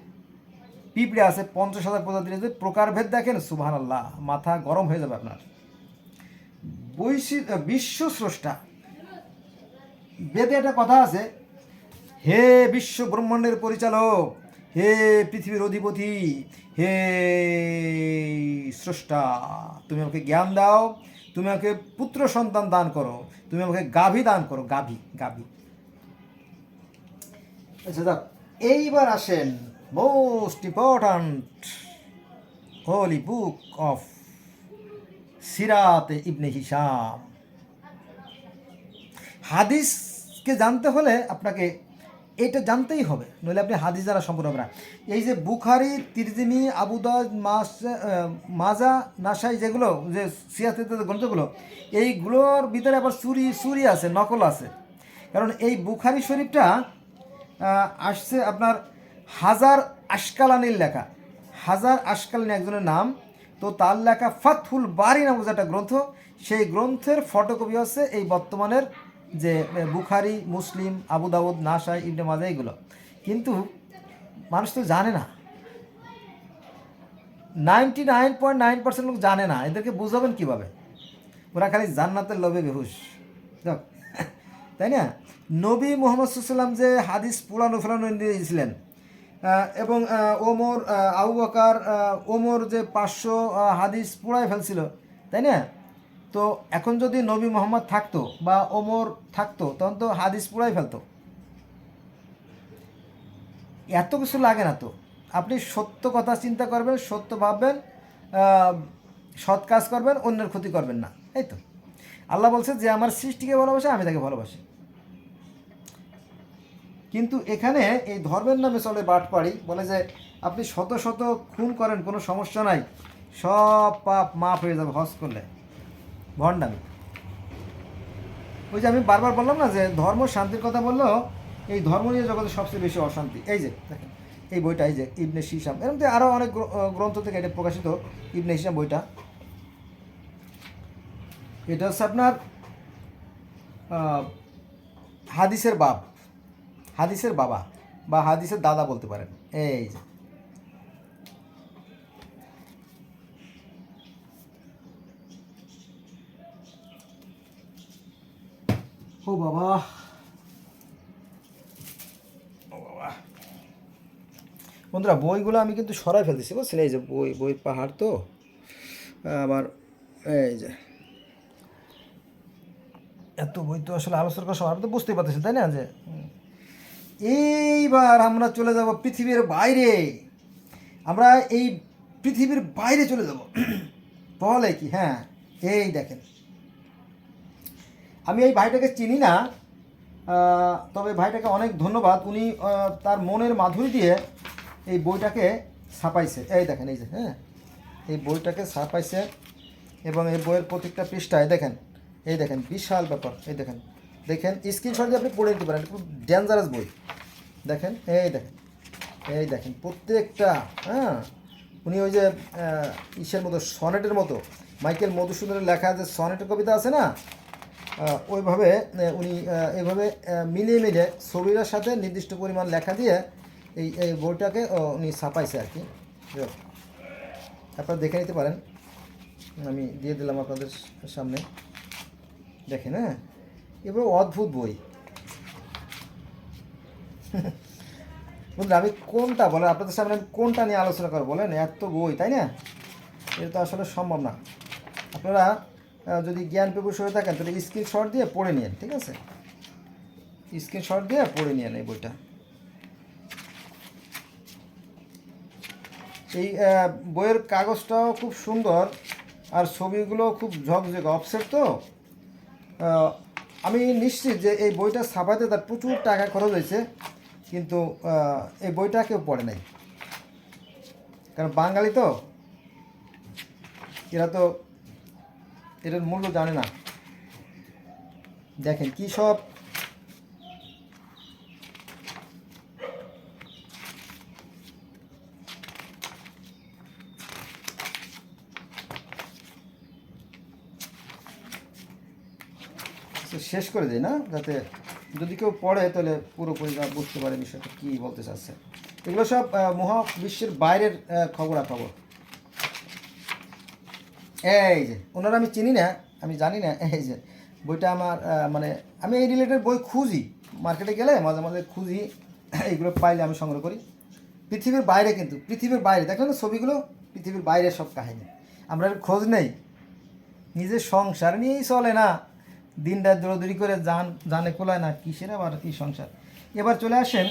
পিঁপড়ে আছে 50,000 প্রজাতির। যদি প্রকারভেদ দেখেন, সুবহানাল্লাহ, মাথা গরম হয়ে যাবে আপনার। বিশ্ব স্রষ্টা, বেদে একটা কথা আছে, হে বিশ্ব ব্রহ্মাণ্ডের পরিচালক, হে পৃথিবীর অধিপতি, হে স্রষ্টা, তুমি আমাকে জ্ঞান দাও, তুমি আমাকে পুত্র সন্তান দান করো, তুমি আমাকে গাভী দান করো, গাভী গাভী। আচ্ছা দাও, এইবার আসেন most important holy book of সিরাত ইবনে হিশাম। হাদিসকে জানতে হলে আপনাকে এটা জানতেই হবে, নইলে আপনি হাদিস দ্বারা সম্পূর্ণ হবে না। এই যে বুখারি, তিরমিজি, আবু দাউদ, মাজা, নাসাই, যেগুলো যে সিয়াতের গ্রন্থগুলো, এইগুলোর ভিতরে আবার চুরি আছে, নকল আছে। কারণ এই বুখারি শরীফটা আসছে আপনার হাজার আশকালানির লেখা, হাজার আশকালানি একজনের নাম, তো তার লেখা ফাতহুল বারি নামক একটা গ্রন্থ, সেই গ্রন্থের ফটোকপি হচ্ছে এই বর্তমানের যে বুখারি, মুসলিম, আবু দাউদ, নাসাই, ইবনে মাজা, এইগুলো। কিন্তু মানুষ তো জানে না, 99.9% লোক জানে না। এদেরকে বুঝাবেন কীভাবে? ওরা খালি জান্নাতের লোভে বেহুশ, তাই না? নবী মুহাম্মদ সাল্লাল্লাহু আলাইহি ওয়াসাল্লাম যে হাদিস পুরানো ফেরানো দিয়েছিলেন, এবং ওমর, আবু বকর, ওমর যে 500 হাদিস পুরাই ফেলছিল, তাই না? তো এখন যদি নবী মোহাম্মদ থাকতো বা ওমর থাকতো, তখন তো হাদিস পুরাই ফেলতো। এত কিছু লাগে না তো। আপনি সত্য কথা চিন্তা করবেন, সত্য ভাববেন, সৎ কাজ করবেন, অন্যের ক্ষতি করবেন না, এই তো। আল্লাহ বলছে যে আমার সৃষ্টিকে ভালোবাসে, আমি তাকে ভালোবাসি। কিন্তু এখানে এই ধর্মের নামে চলে বাটপাড়ি, বলে যে আপনি শত শত খুন করেন, কোনো সমস্যা নাই, সব পাপ মাফ হয়ে যাবে হজ করলে। ভণ্ডামি। ওই যে আমি বারবার বললাম না যে ধর্ম শান্তির কথা বললো, এই ধর্ম নিয়ে জগতে সবচেয়ে বেশি অশান্তি। এই যে দেখেন এই বইটা, এই যে ইবনে হিশাম, এরকম তো আরও অনেক গ্রন্থ থেকে এটা প্রকাশিত, ইবনে হিশাম বইটা। এটা হচ্ছে আপনার হাদিসের বাপ, হাদিসের বাবা বা হাদিসের দাদা বলতে পারেন। এই যে ও বাবা, বন্ধুরা, বইগুলো আমি কিন্তু সরাই ফেলতেছি, বুঝছেন? এই যে বই পাহাড় তো আবার, এই যে এত বই তো আসলে আলোচনা করার সময় আপনি তো বুঝতেই পারতেছেন, তাই না? যে এইবার আমরা চলে যাব পৃথিবীর বাইরে, আমরা এই পৃথিবীর বাইরে চলে যাব। বলে কি? হ্যাঁ, এই দেখেন, আমি এই ভাইটাকে চিনি না, তবে ভাইটাকে অনেক ধন্যবাদ। উনি তার মনের মাধুরী দিয়ে এই বইটাকে ছাপাইছে। এই দেখেন, এই যে, হ্যাঁ, এই বইটাকে ছাপাইছে, এবং এই বইয়ের প্রত্যেকটা পৃষ্ঠায় দেখেন, এই দেখেন, বিশাল ব্যাপার। এই দেখেন, দেখেন, স্ক্রিনশট দিয়ে আপনি পড়ে নিতে পারেন, খুব ডেঞ্জারাস বই। দেখেন, এই দেখেন, এই দেখেন প্রত্যেকটা। হ্যাঁ, উনি ওই যে ইসের মতো, সনেটের মতো, মাইকেল মধুসূদনের লেখা যে সনেটের কবিতা আছে না, ওইভাবে উনি এইভাবে মিলিয়ে মিলিয়ে ছবিটার সাথে নির্দিষ্ট পরিমাণ লেখা দিয়ে এই বইটাকে উনি ছাপাইছে আর কি। আপনারা দেখে নিতে পারেন, আমি দিয়ে দিলাম আপনাদের সামনে, দেখেন। হ্যাঁ, এবার অদ্ভুত বই। বন্ধুরা, আমি কোনটা বলেন আপনাদের সামনে, আমি কোনটা নিয়ে আলোচনা করবো বলেন? এত বই, তাই না? এটা তো আসলে সম্ভব না। আপনারা যদি জ্ঞান পিপাসু হয়ে থাকেন, তাহলে স্ক্রিনশট দিয়ে পড়ে নিন, ঠিক আছে? স্ক্রিনশট দিয়ে পড়ে নিন এই বইটা। এই বইয়ের কাগজটাও খুব সুন্দর, আর ছবিগুলো খুব ঝকঝকে, অফসেট তো। আমি নিশ্চিত যে এই বইটা ছাপাতে তার প্রচুর টাকা খরচ হয়েছে, কিন্তু এই বইটা কেউ পড়ে নাই, কারণ বাঙালি তো, এরা তো এটার মূল্য জানে না। দেখেন কী সব শেষ করে দিই না, যাতে যদি কেউ পড়ে তাহলে পুরোপুরি বুঝতে পারে বিষয়টা কী বলতে চাচ্ছে। এগুলো সব মহাবিশ্বের বাইরের খবরাখবর। এই যে ওনারা আমি চিনি না, আমি জানি না। এই যে বইটা আমার মানে আমি এই রিলেটেড বই খুঁজি, মার্কেটে গেলে মাঝে মাঝে খুঁজি, এইগুলো পাইলে আমি সংগ্রহ করি। পৃথিবীর বাইরে, কিন্তু পৃথিবীর বাইরে দেখলেন না ছবিগুলো, পৃথিবীর বাইরে সব কাহিনী। আমরা খোঁজ নেই, নিজের সংসার নিয়েই চলে না, দিন রাত দৌড়দৌড়ি করে জানে কোলায় না, কিসের আবার কী সংসার। এবার চলে আসেন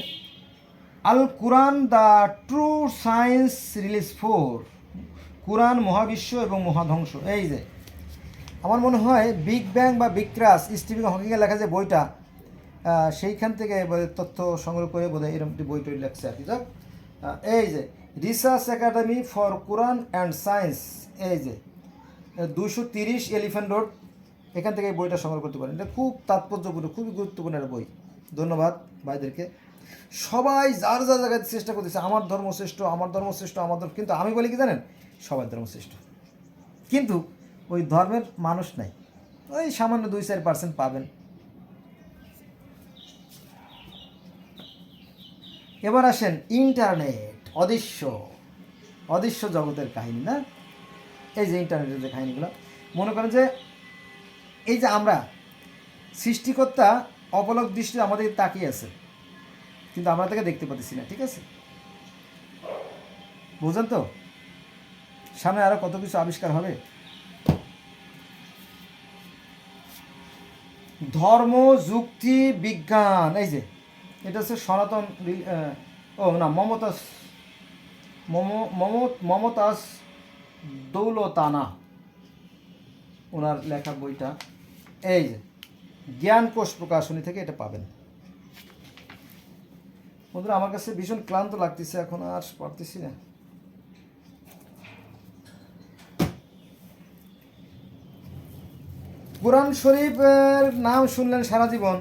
আল কুরআন the true science release for, কুরআন মহাবিশ্ব এবং মহাধ্বংস। এই যে আমার মনে হয় বিগ ব্যাং বা বিগ ক্রাশ স্টিফেন হকিংয়ের লেখা যে বইটা, সেইখান থেকে তথ্য সংগ্রহ করে বোধহয় এরকম একটি বই তৈরি লাগছে আর কি। যাক, এই যে research academy for Quran and science, এই যে 230 এলিফ্যান্ট রোড, এখান থেকে এই বইটা সংগ্রহ করতে পারেন। এটা খুব তাৎপর্যপূর্ণ, খুবই গুরুত্বপূর্ণ একটা বই। ধন্যবাদ ভাইদেরকে। সবাই যার যা জায়গায় চেষ্টা করতেছে আমার ধর্ম শ্রেষ্ঠ, আমার ধর্ম শ্রেষ্ঠ, আমার ধর্ম, কিন্তু আমি বলি কি জানেন, সবার ধর্ম শ্রেষ্ঠ, কিন্তু ওই ধর্মের মানুষ নাই, ওই সামান্য 2-4% পাবেন। এবার আসেন ইন্টারনেট, অদৃশ্য জগতের কাহিনী না। এই যে ইন্টারনেটের যে কাহিনীগুলো, মনে করেন যে এই যে আমরা সৃষ্টিকর্তা অপলক দৃষ্টি আমাদের তাকিয়ে আছে, কিন্তু আমরা তাকে দেখতে পাচ্ছি না, ঠিক আছে? বুঝেন তো, সামনে আরো কত কিছু আবিষ্কার হবে। ধর্ম, যুক্তি, বিজ্ঞান, এই যে এটা হচ্ছে সনাতন মমতাজ দৌলতানা, ওনার লেখা বইটা। এই যে জ্ঞান কোষ প্রকাশনী থেকে এটা পাবেন। বন্ধুরা, আমার কাছে ভীষণ ক্লান্ত লাগতেছে, এখন আর পারতেছি না। কোরআন শরীফের নাম শুনলেন সারা জীবন,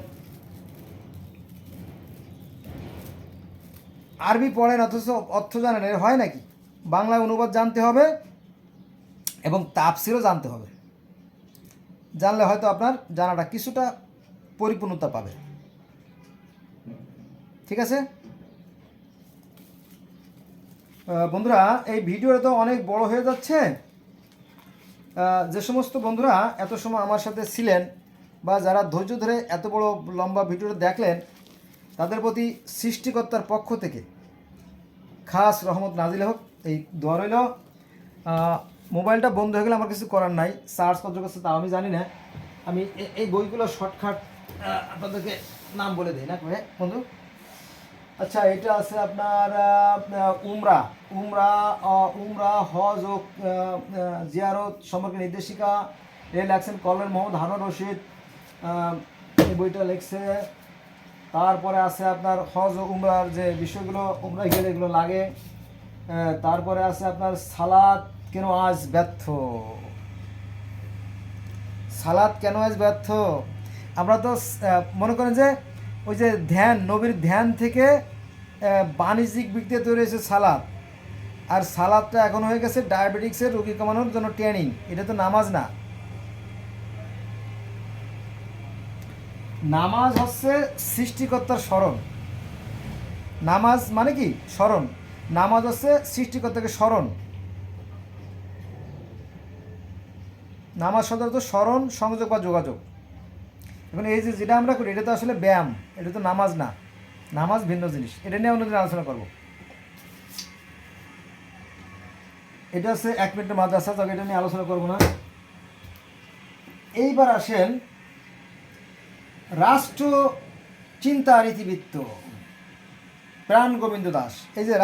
আরবি পড়েন অথচ অর্থ জানেন, এর হয় নাকি? বাংলায় অনুবাদ জানতে হবে এবং তাফসিরও জানতে হবে, জানলে হয়তো আপনার জানাটা কিছুটা পরিপূর্ণতা পাবে, ঠিক আছে? বন্ধুরা, এই ভিডিওটা তো অনেক বড় হয়ে যাচ্ছে। যে সমস্ত বন্ধুরা এত সময় আমার সাথে ছিলেন বা যারা ধৈর্য ধরে এত বড় লম্বা ভিডিওটা দেখলেন, তাদের প্রতি সৃষ্টিকর্তার পক্ষ থেকে খাস রহমত নাজিল হোক, এই দোয়া রইল। মোবাইলটা বন্ধ হয়ে গেলে আমার কিছু করার নাই, সার্চ কত করছে তাও আমি জানি না। আমি এই বইগুলো শর্টকাট আপনাদেরকে নাম বলে দিই না বন্ধু। আচ্ছা, এটা আছে আপনার উমরা হজ ও জিয়ারত সম্পর্কে নির্দেশিকা, লেখছেন কর্নেল মোহাম্মদ হারুন রশিদ, এই বইটা লিখছে। তারপরে আছে আপনার হজ ও উমরার যে বিষয়গুলো, উমরা গেলে এগুলো লাগে। তারপরে আছে আপনার সালাত কেন আজ ব্যর্থ, আমরা তো মনে করেন যে ওই যে ধ্যান, নবীর ধ্যান থেকে বাণিজ্যিক দিক তৈরি হয়েছে সালাদ, আর সালাদটা এখন হয়ে গেছে ডায়াবেটিক্সের রোগী কমানোর জন্য ট্রেনিং। এটা তো নামাজ না। নামাজ হচ্ছে সৃষ্টিকর্তার স্মরণ। নামাজ মানে কি? স্মরণ। নামাজ হচ্ছে সৃষ্টিকর্তাকে স্মরণ। নামাজ সাধারণত স্মরণ, সংযোগ বা যোগাযোগ। এখন এই যে যেটা আমরা করি, এটা তো আসলে ব্যায়াম, এটা তো নামাজ না। নামাজ ভিন্ন জিনিস, এটা নিয়ে অন্যদিন আলোচনা করব। এটা হচ্ছে 1 মিনিটের মাদ্রাসা, তবে এটা নিয়ে আলোচনা করব না। এইবার আসেন রাষ্ট্র চিন্তার ইতিবৃত্ত। প্রাণ গোবিন্দ দাস, এই যে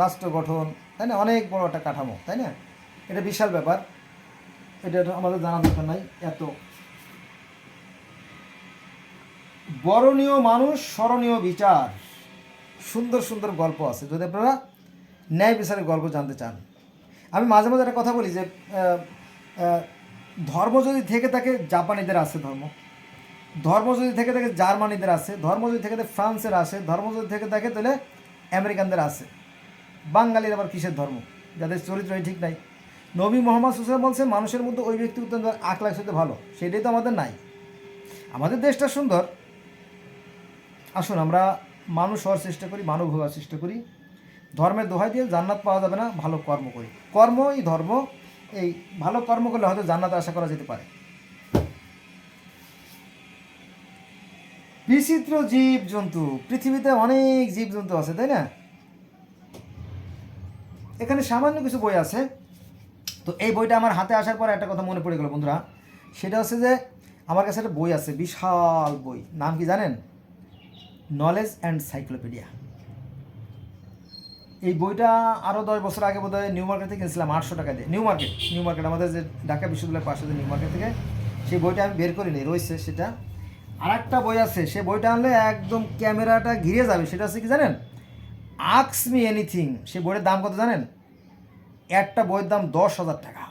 রাষ্ট্র গঠন, তাই না, অনেক বড় একটা কাঠামো, তাই না, এটা বিশাল ব্যাপার, এটা আমাদের জানা দরকার নাই। এত বরণীয় মানুষ, স্মরণীয় বিচার, সুন্দর সুন্দর গল্প আছে যদি আপনারা ন্যায় বিচারের গল্প জানতে চান। আমি মাঝে মাঝে একটা কথা বলি যে ধর্ম যদি থেকে থাকে জাপানিদের আছে ধর্ম, ধর্ম যদি থেকে থাকে জার্মানিদের আছে, ধর্ম যদি থেকে থাকে ফ্রান্সের আছে, ধর্ম যদি থেকে থাকে তাহলে আমেরিকানদের আছে। বাঙালির আবার কিসের ধর্ম, যাদের চরিত্রই ঠিক নাই। নবী মোহাম্মদ সুসাল্লাম বলছে মানুষের মধ্যে ওই ব্যক্তি আখলাখ সাথে ভালো, সেটাই তো আমাদের নাই। আমাদের দেশটা সুন্দর, আসুন আমরা মানুষ হওয়ার চেষ্টা করি, মানব হওয়ার চেষ্টা করি। ধর্মের দোহাই দিয়ে জান্নাত পাওয়া যাবে না, ভালো কর্ম করি। কর্মই ধর্ম, এই ভালো কর্ম করলে হয়তো জান্নাত আশা করা যেতে পারে। বিচিত্র জীব জন্তু, পৃথিবীতে অনেক জীব জন্তু আছে, তাই না। এখানে সামান্য কিছু বই আছে। তো এই বইটা আমার হাতে আসার পর একটা কথা মনে পড়ে গেল বন্ধুরা, সেটা হচ্ছে যে আমার কাছে একটা বই আছে, বিশাল বই, নাম কি জানেন? Knowledge and cyclopedia. এই বইটা আরও 10 বছর আগে বোধহয় নিউ মার্কেট থেকে কিনেছিলাম 800 টাকা দিয়ে। নিউ মার্কেট আমাদের যে ঢাকা বিশ্ববিদ্যালয়ের পাশে যে নিউ মার্কেট থেকে, সেই বইটা আমি বের করিনি, রয়েছে সেটা। আর একটা বই আছে, সে বইটা আনলে একদম ক্যামেরাটা ঘিরে যাবে, সেটা হচ্ছে কি জানেন? Ask me anything. সে বইয়ের দাম কত জানেন? একটা বইয়ের দাম 10,000 টাকা।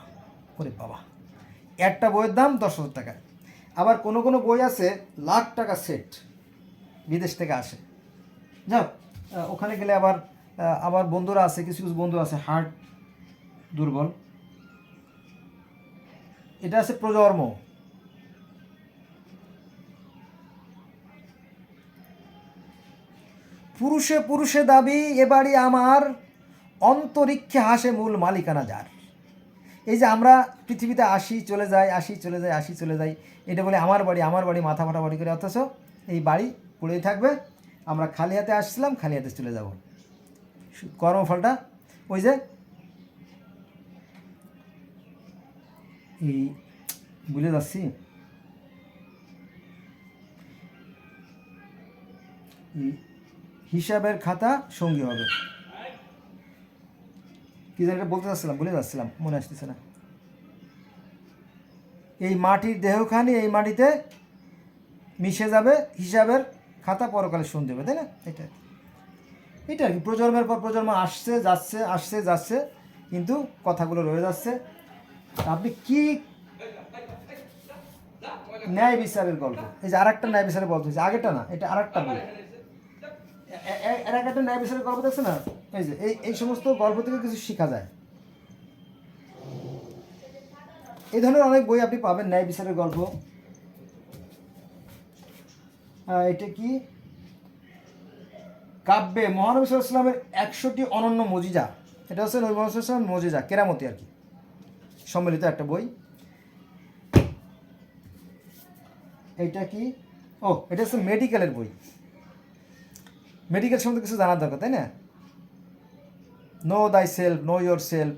ওরে বাবা, একটা বইয়ের দাম 10,000 টাকা। আবার কোনো কোনো বই আছে লাখ টাকা সেট, বিদেশ থেকে আসে। যাক, ওখানে গেলে আবার বন্ধুরা আছে, কিছু কিছু বন্ধু আছে হার্ট দুর্বল। এটা আছে প্রজন্ম। পুরুষে পুরুষে দাবি এবারই আমার, অন্তরিক্ষে হাসে মূল মালিকানা যার। এই যে আমরা পৃথিবীতে আসি চলে যাই, আসি চলে যাই, আসি চলে যাই, এটা বলে আমার বাড়ি মাথা ফাটাফাটি করে, অথচ এই বাড়ি পড়েই থাকবে। আমরা খালি হাতে আসছিলাম, খালি হাতে চলে যাব। কর্মফলটা ওই যে এই বুঝে যাচ্ছি, হিসাবের খাতা সঙ্গী হবে, কি যেন বলতে চাচ্ছিলাম, ভুলে যাচ্ছিলাম, মনে আসতেছে না। এই মাটির দেহখানি এই মাটিতে মিশে যাবে, হিসাবের খাতা পরকালে শুনতে হবে, তাই না। এটা আর কি, প্রজন্মের পর প্রজন্ম আসছে যাচ্ছে, আসছে যাচ্ছে, কিন্তু কথাগুলো রয়ে যাচ্ছে। আপনি কি ন্যায় বিচারের গল্প, এই যে আর একটা ন্যায় বিচারের গল্প হয়েছে, আগেটা না, এটা আর একটা বই, এর আগে একটা ন্যায় বিচারের গল্প দেখছে না। এই যে এই সমস্ত গল্প থেকে কিছু শেখা যায়। এই ধরনের অনেক বই আপনি পাবেন, ন্যায় বিচারের গল্প। এটা কি কাব্যে মহানবী সাল্লাল্লাহু আলাইহি ওয়াসাল্লামের 100টি অনন্য মজিজা। এটা হচ্ছে নবী মুহাম্মদ সাল্লাল্লাহু আলাইহি ওয়াসাল্লাম মজিজা, কেরামতি আর কি, সম্মিলিত একটা বই। এইটা কি, এটা হচ্ছে মেডিকেলের বই। মেডিকেল সম্বন্ধে কিছু জানার দরকার, তাই না। নো দাই self, know your self,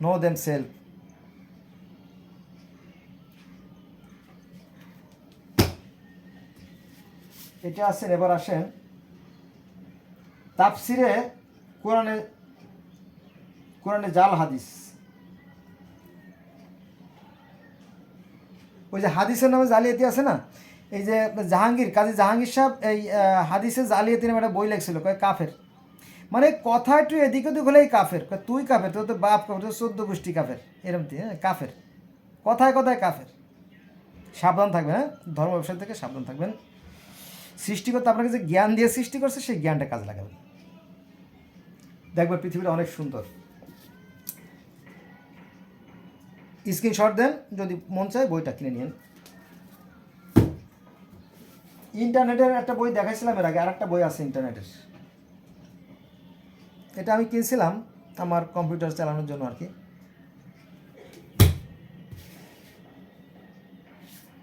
no them self. এটা আছেন, এবার আসেন তাফসিরে কোরআনে জাল হাদিস। ওই যে হাদিসের নামে জালিয়াতি আছে না, এই যে কাজী জাহাঙ্গীর সাহেব এই হাদিসে জালিয়াতি নামে একটা বই লেখছিল, কয় কাফের, মানে কথা একটু এদিক ওদিক হলেই কাফের, তুই কাফের, তোর তো বাপ কাফের, তোর 14 গোষ্ঠী কাফের, এরকম কাফের, কথায় কথায় কাফের। সাবধান থাকবেন, হ্যাঁ, ধর্ম ব্যবসা থেকে সাবধান থাকবেন। সৃষ্টিকর্তা আপনাকে যে জ্ঞান দিয়ে সৃষ্টি করছে, সেই জ্ঞানটা কাজে লাগাবেন, দেখবেন পৃথিবীটা অনেক সুন্দর। স্ক্রিনশট দেন, যদি মন চায় বইটা কিনে নিন। ইন্টারনেটের একটা বই দেখাইছিলাম এর আগে, আর একটা বই আছে ইন্টারনেটের, এটা আমি কিনছিলাম আমার কম্পিউটার চালানোর জন্য আর কি।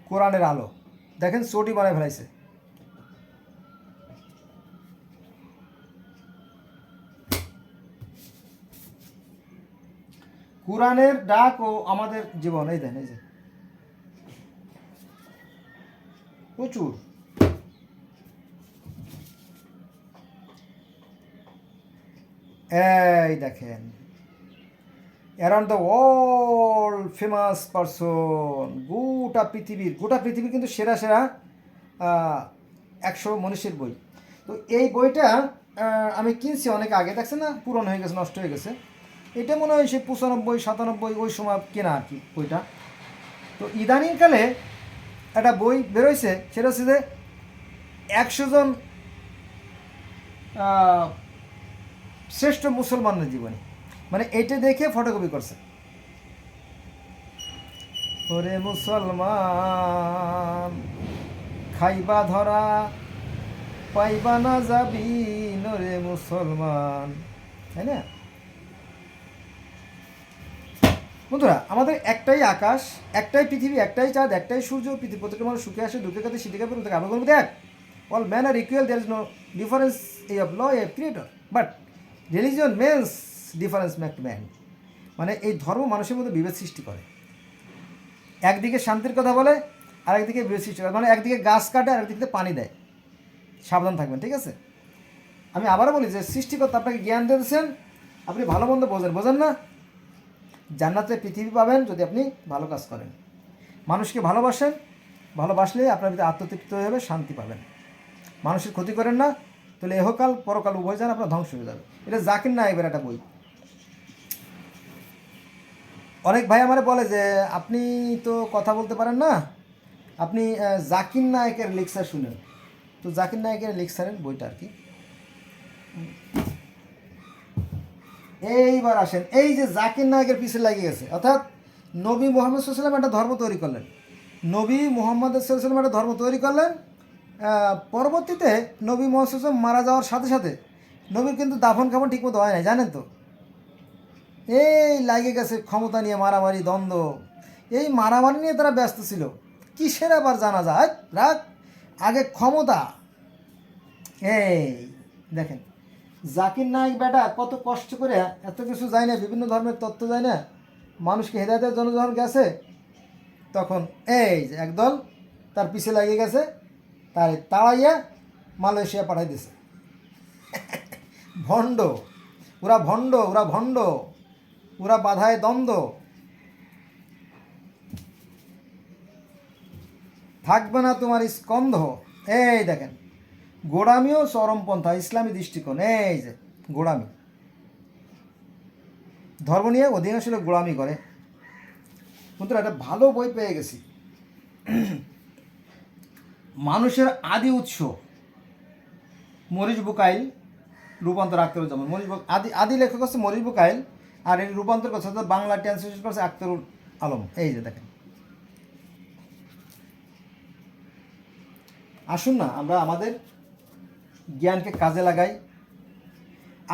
কোরআনের আলো, দেখেন চটি বানায় ফেলাইছে। কোরআনের ডাক ও আমাদের জীবন, এই দেন, এই যে প্রচুর। এই দেখেন, around the world famous person, গোটা পৃথিবীর কিন্তু সেরা সেরা 100 মনীষীর বই। তো এই বইটা আমি কিনছি অনেক আগে, দেখছেন না, পুরনো হয়ে গেছে, নষ্ট হয়ে গেছে। এটা মনে হয় সে 95-97 ওই সময় কেনা আর কি বইটা। তো ইদানিংকালে একটা বই বেরোইছে, সেটা হচ্ছে যে 100 জন শ্রেষ্ঠ মুসলমানের জীবনী, মানে এটা দেখে ফটোকপি করছে। ওরে মুসলমান, খাইবা ধরা পাইবা না যাবি নরে মুসলমান, তাই না? বন্ধুরা, আমাদের একটাই আকাশ, একটাই পৃথিবী, একটাই চাঁদ, একটাই সূর্য। পৃথিবী প্রত্যেকটা মানুষ সুখে আসে, দুঃখে কাছে, শীতে কাপড় থেকে আবার দেখ, all man are equal, there is no difference এই of law a creator, but religion means difference make man. মানে এই ধর্ম মানুষের মধ্যে বিভেদ সৃষ্টি করে, একদিকে শান্তির কথা বলে আর একদিকে বিভেদ সৃষ্টি করে, মানে একদিকে গাছ কাটে আর একদিকে পানি দেয়। সাবধান থাকবেন, ঠিক আছে? আমি আবারও বলি যে সৃষ্টিকর্তা আপনাকে জ্ঞান দিয়েছেন, আপনি ভালো মন্দ বোঝেন না? জান্নাতে পৃথিবী পাবেন যদি আপনি ভালো কাজ করেন, মানুষকে ভালোবাসেন, ভালোবাসলে আপনার ভিতরে আত্মতৃপ্তি হয়ে যাবে, শান্তি পাবেন। মানুষের ক্ষতি করেন না, তাহলে এহকাল পরকাল উভয় যান আপনার ধ্বংস হয়ে যাবে। এটা জাকির নায়েকের একটা বই। অনেক ভাই আমার বলে যে আপনি তো কথা বলতে পারেন না, আপনি জাকির নায়েকের লেকচার শুনেন। তো জাকির নায়েকের লেকচারের বইটা আর কি। এইবার আসেন, এই যে জাকির নায়েকের পিছিয়ে লাগিয়ে গেছে, অর্থাৎ নবী মোহাম্মদ সাল্লাম একটা ধর্ম তৈরি করলেন, নবী মোহাম্মদ সাল্লাম একটা ধর্ম তৈরি করলেন। পরবর্তীতে নবী মোহাম্মদ সাল্লাম মারা যাওয়ার সাথে সাথে নবীর কিন্তু দাফন কাফন ঠিকমতো হয় নাই, জানেন তো? এই লাগে গেছে ক্ষমতা নিয়ে মারামারি, দ্বন্দ্ব, এই মারামারি নিয়ে তারা ব্যস্ত ছিল। কিসের আবার জানা যায়, রাখ, আগে ক্ষমতা। এই দেখেন, জাকির নায়েক বেটা কত কষ্ট করে এত কিছু যায় না, বিভিন্ন ধর্মের তত্ত্ব যায় না, মানুষকে হেদায়েতের জন্য যখন গেছে, তখন এই যে একদল তার পিছে লাগিয়ে গেছে, তার তাড়াইয়া মালয়েশিয়া পাঠাই দিছে। ভণ্ড, ওরা ভণ্ড, ওরা ভণ্ড, ওরা বাধায় দ্বন্দ্ব। থাকবে না তোমার স্কন্ধ। এই দেখেন, গোড়ামিও চরমপন্থা, ইসলামী দৃষ্টিকোণ। এই যে গোড়ামি, ধর্ম নিয়ে অধিকাংশ লোক গোড়ামি করে। কিন্তু একটা ভালো বই পেয়ে গেছি, মানুষের আদি উৎস, মরিস বুকাইল, রূপান্তর আখতারুজ্জামান। আদি লেখক হচ্ছে মরিস বুকাইল, আর এর রূপান্তর করছে, বাংলা ট্রান্সলেশন করছে আখতারুল আলম। এই যে দেখেন, আসুন না আমরা আমাদের জ্ঞানকে কাজে লাগাই।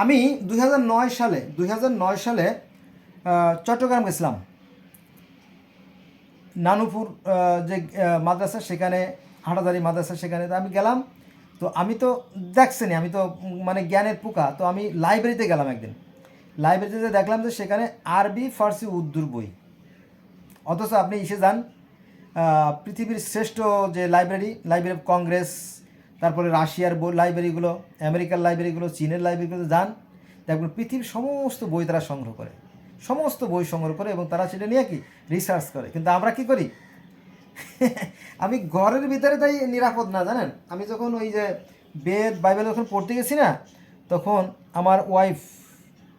আমি 2009 সালে চট্টগ্রাম গেছিলাম, নানুপুর যে মাদ্রাসা, সেখানে হাটাদারি মাদ্রাসা, সেখানে তো আমি গেলাম। তো আমি তো দেখছেনি, আমি তো মানে জ্ঞানের পোকা। তো আমি লাইব্রেরিতে গেলাম একদিন, লাইব্রেরিতে দেখলাম যে সেখানে আরবি, ফার্সি, উর্দুর বই। অথচ আপনি এসে যান পৃথিবীর শ্রেষ্ঠ যে লাইব্রেরি অফ কংগ্রেস, তারপরে রাশিয়ার লাইব্রেরিগুলো, আমেরিকার লাইব্রেরিগুলো, চীনের লাইব্রেরিগুলো যান, দেখবেন পৃথিবীর সমস্ত বই তারা সংগ্রহ করে, সমস্ত বই সংগ্রহ করে, এবং তারা সেটা নিয়ে কি রিসার্চ করে। কিন্তু আমরা কি করি? আমি ঘরের ভিতরে তাই নিরাপদ না, জানেন? আমি যখন ওই যে বেদ বাইবেল যখন পড়তে গেছি না, তখন আমার ওয়াইফ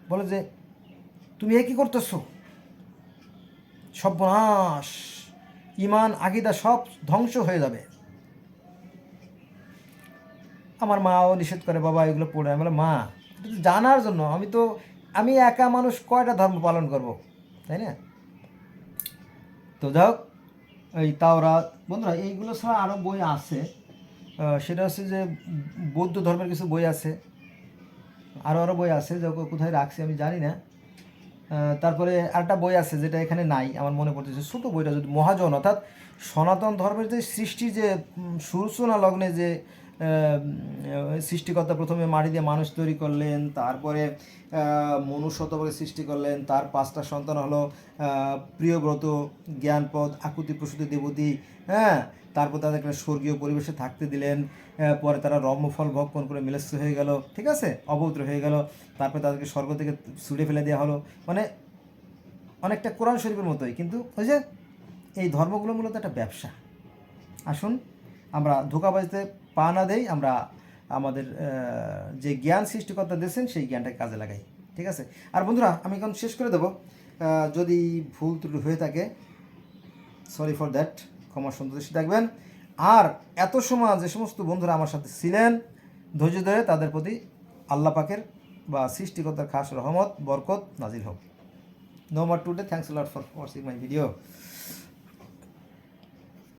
বলে যে তুমি এ কী করতেছো, সর্বনাশ, ইমান আকিদা সব ধ্বংস হয়ে যাবে। আমার মাও নিষেধ করে, বাবা এগুলো পড়ে। আমি বলে, মা এটা তো জানার জন্য, আমি একা মানুষ, কয়টা ধর্ম পালন করব, তাই না? তো যাই হোক, এই তাওরাত, বন্ধুরা এইগুলো ছাড়া আরও বই আছে। সেটা হচ্ছে যে বৌদ্ধ ধর্মের কিছু বই আছে, আরও বই আছে, যে কোথায় রাখছি আমি জানি না। তারপরে আরেকটা বই আছে যেটা এখানে নাই, আমার মনে পড়তেছে, ছোটো বইটা, যদি মহাজন, অর্থাৎ সনাতন ধর্মের যে সৃষ্টি, যে সূচনা লগ্নে যে সৃষ্টিকর্তা প্রথমে মাটি দিয়ে মানুষ তৈরি করলেন, তারপরে মনুষ্যত্বকে সৃষ্টি করলেন, তার 5টা সন্তান হলো প্রিয়ব্রত, জ্ঞানপদ, আকুতি, প্রসূতি, দেবতী, হ্যাঁ, তারপর তাদেরকে স্বর্গীয় পরিবেশে থাকতে দিলেন, পরে তারা রম্যফল ভক্ষণ করে মিলস্য হয়ে গেল, ঠিক আছে, অপবিত্র হয়ে গেল, তারপরে তাদেরকে স্বর্গ থেকে ছুঁড়ে ফেলে দেওয়া হলো। মানে অনেকটা কোরআন শরীফের মতোই, কিন্তু ওই যে এই ধর্মগুলো মূলত একটা ব্যবসা। আসুন আমরা ধোঁকাবাজিতে পা না দেই, আমরা আমাদের যে জ্ঞান সৃষ্টিকর্তা দিয়েছেন সেই জ্ঞানটাকে কাজে লাগাই, ঠিক আছে। আর বন্ধুরা আমি এখন শেষ করে দেবো, যদি ভুল ত্রুটি হয়ে থাকে সরি ফর দ্যাট, ক্ষমা সন্তুষ্টি থাকবেন। আর এত সময় যে সমস্ত বন্ধুরা আমার সাথে ছিলেন ধৈর্য ধরে, তাদের প্রতি আল্লাহ পাকের বা সৃষ্টিকর্তার খাস রহমত বরকত নাজিল হোক। No more today. Thanks a lot for watching my video.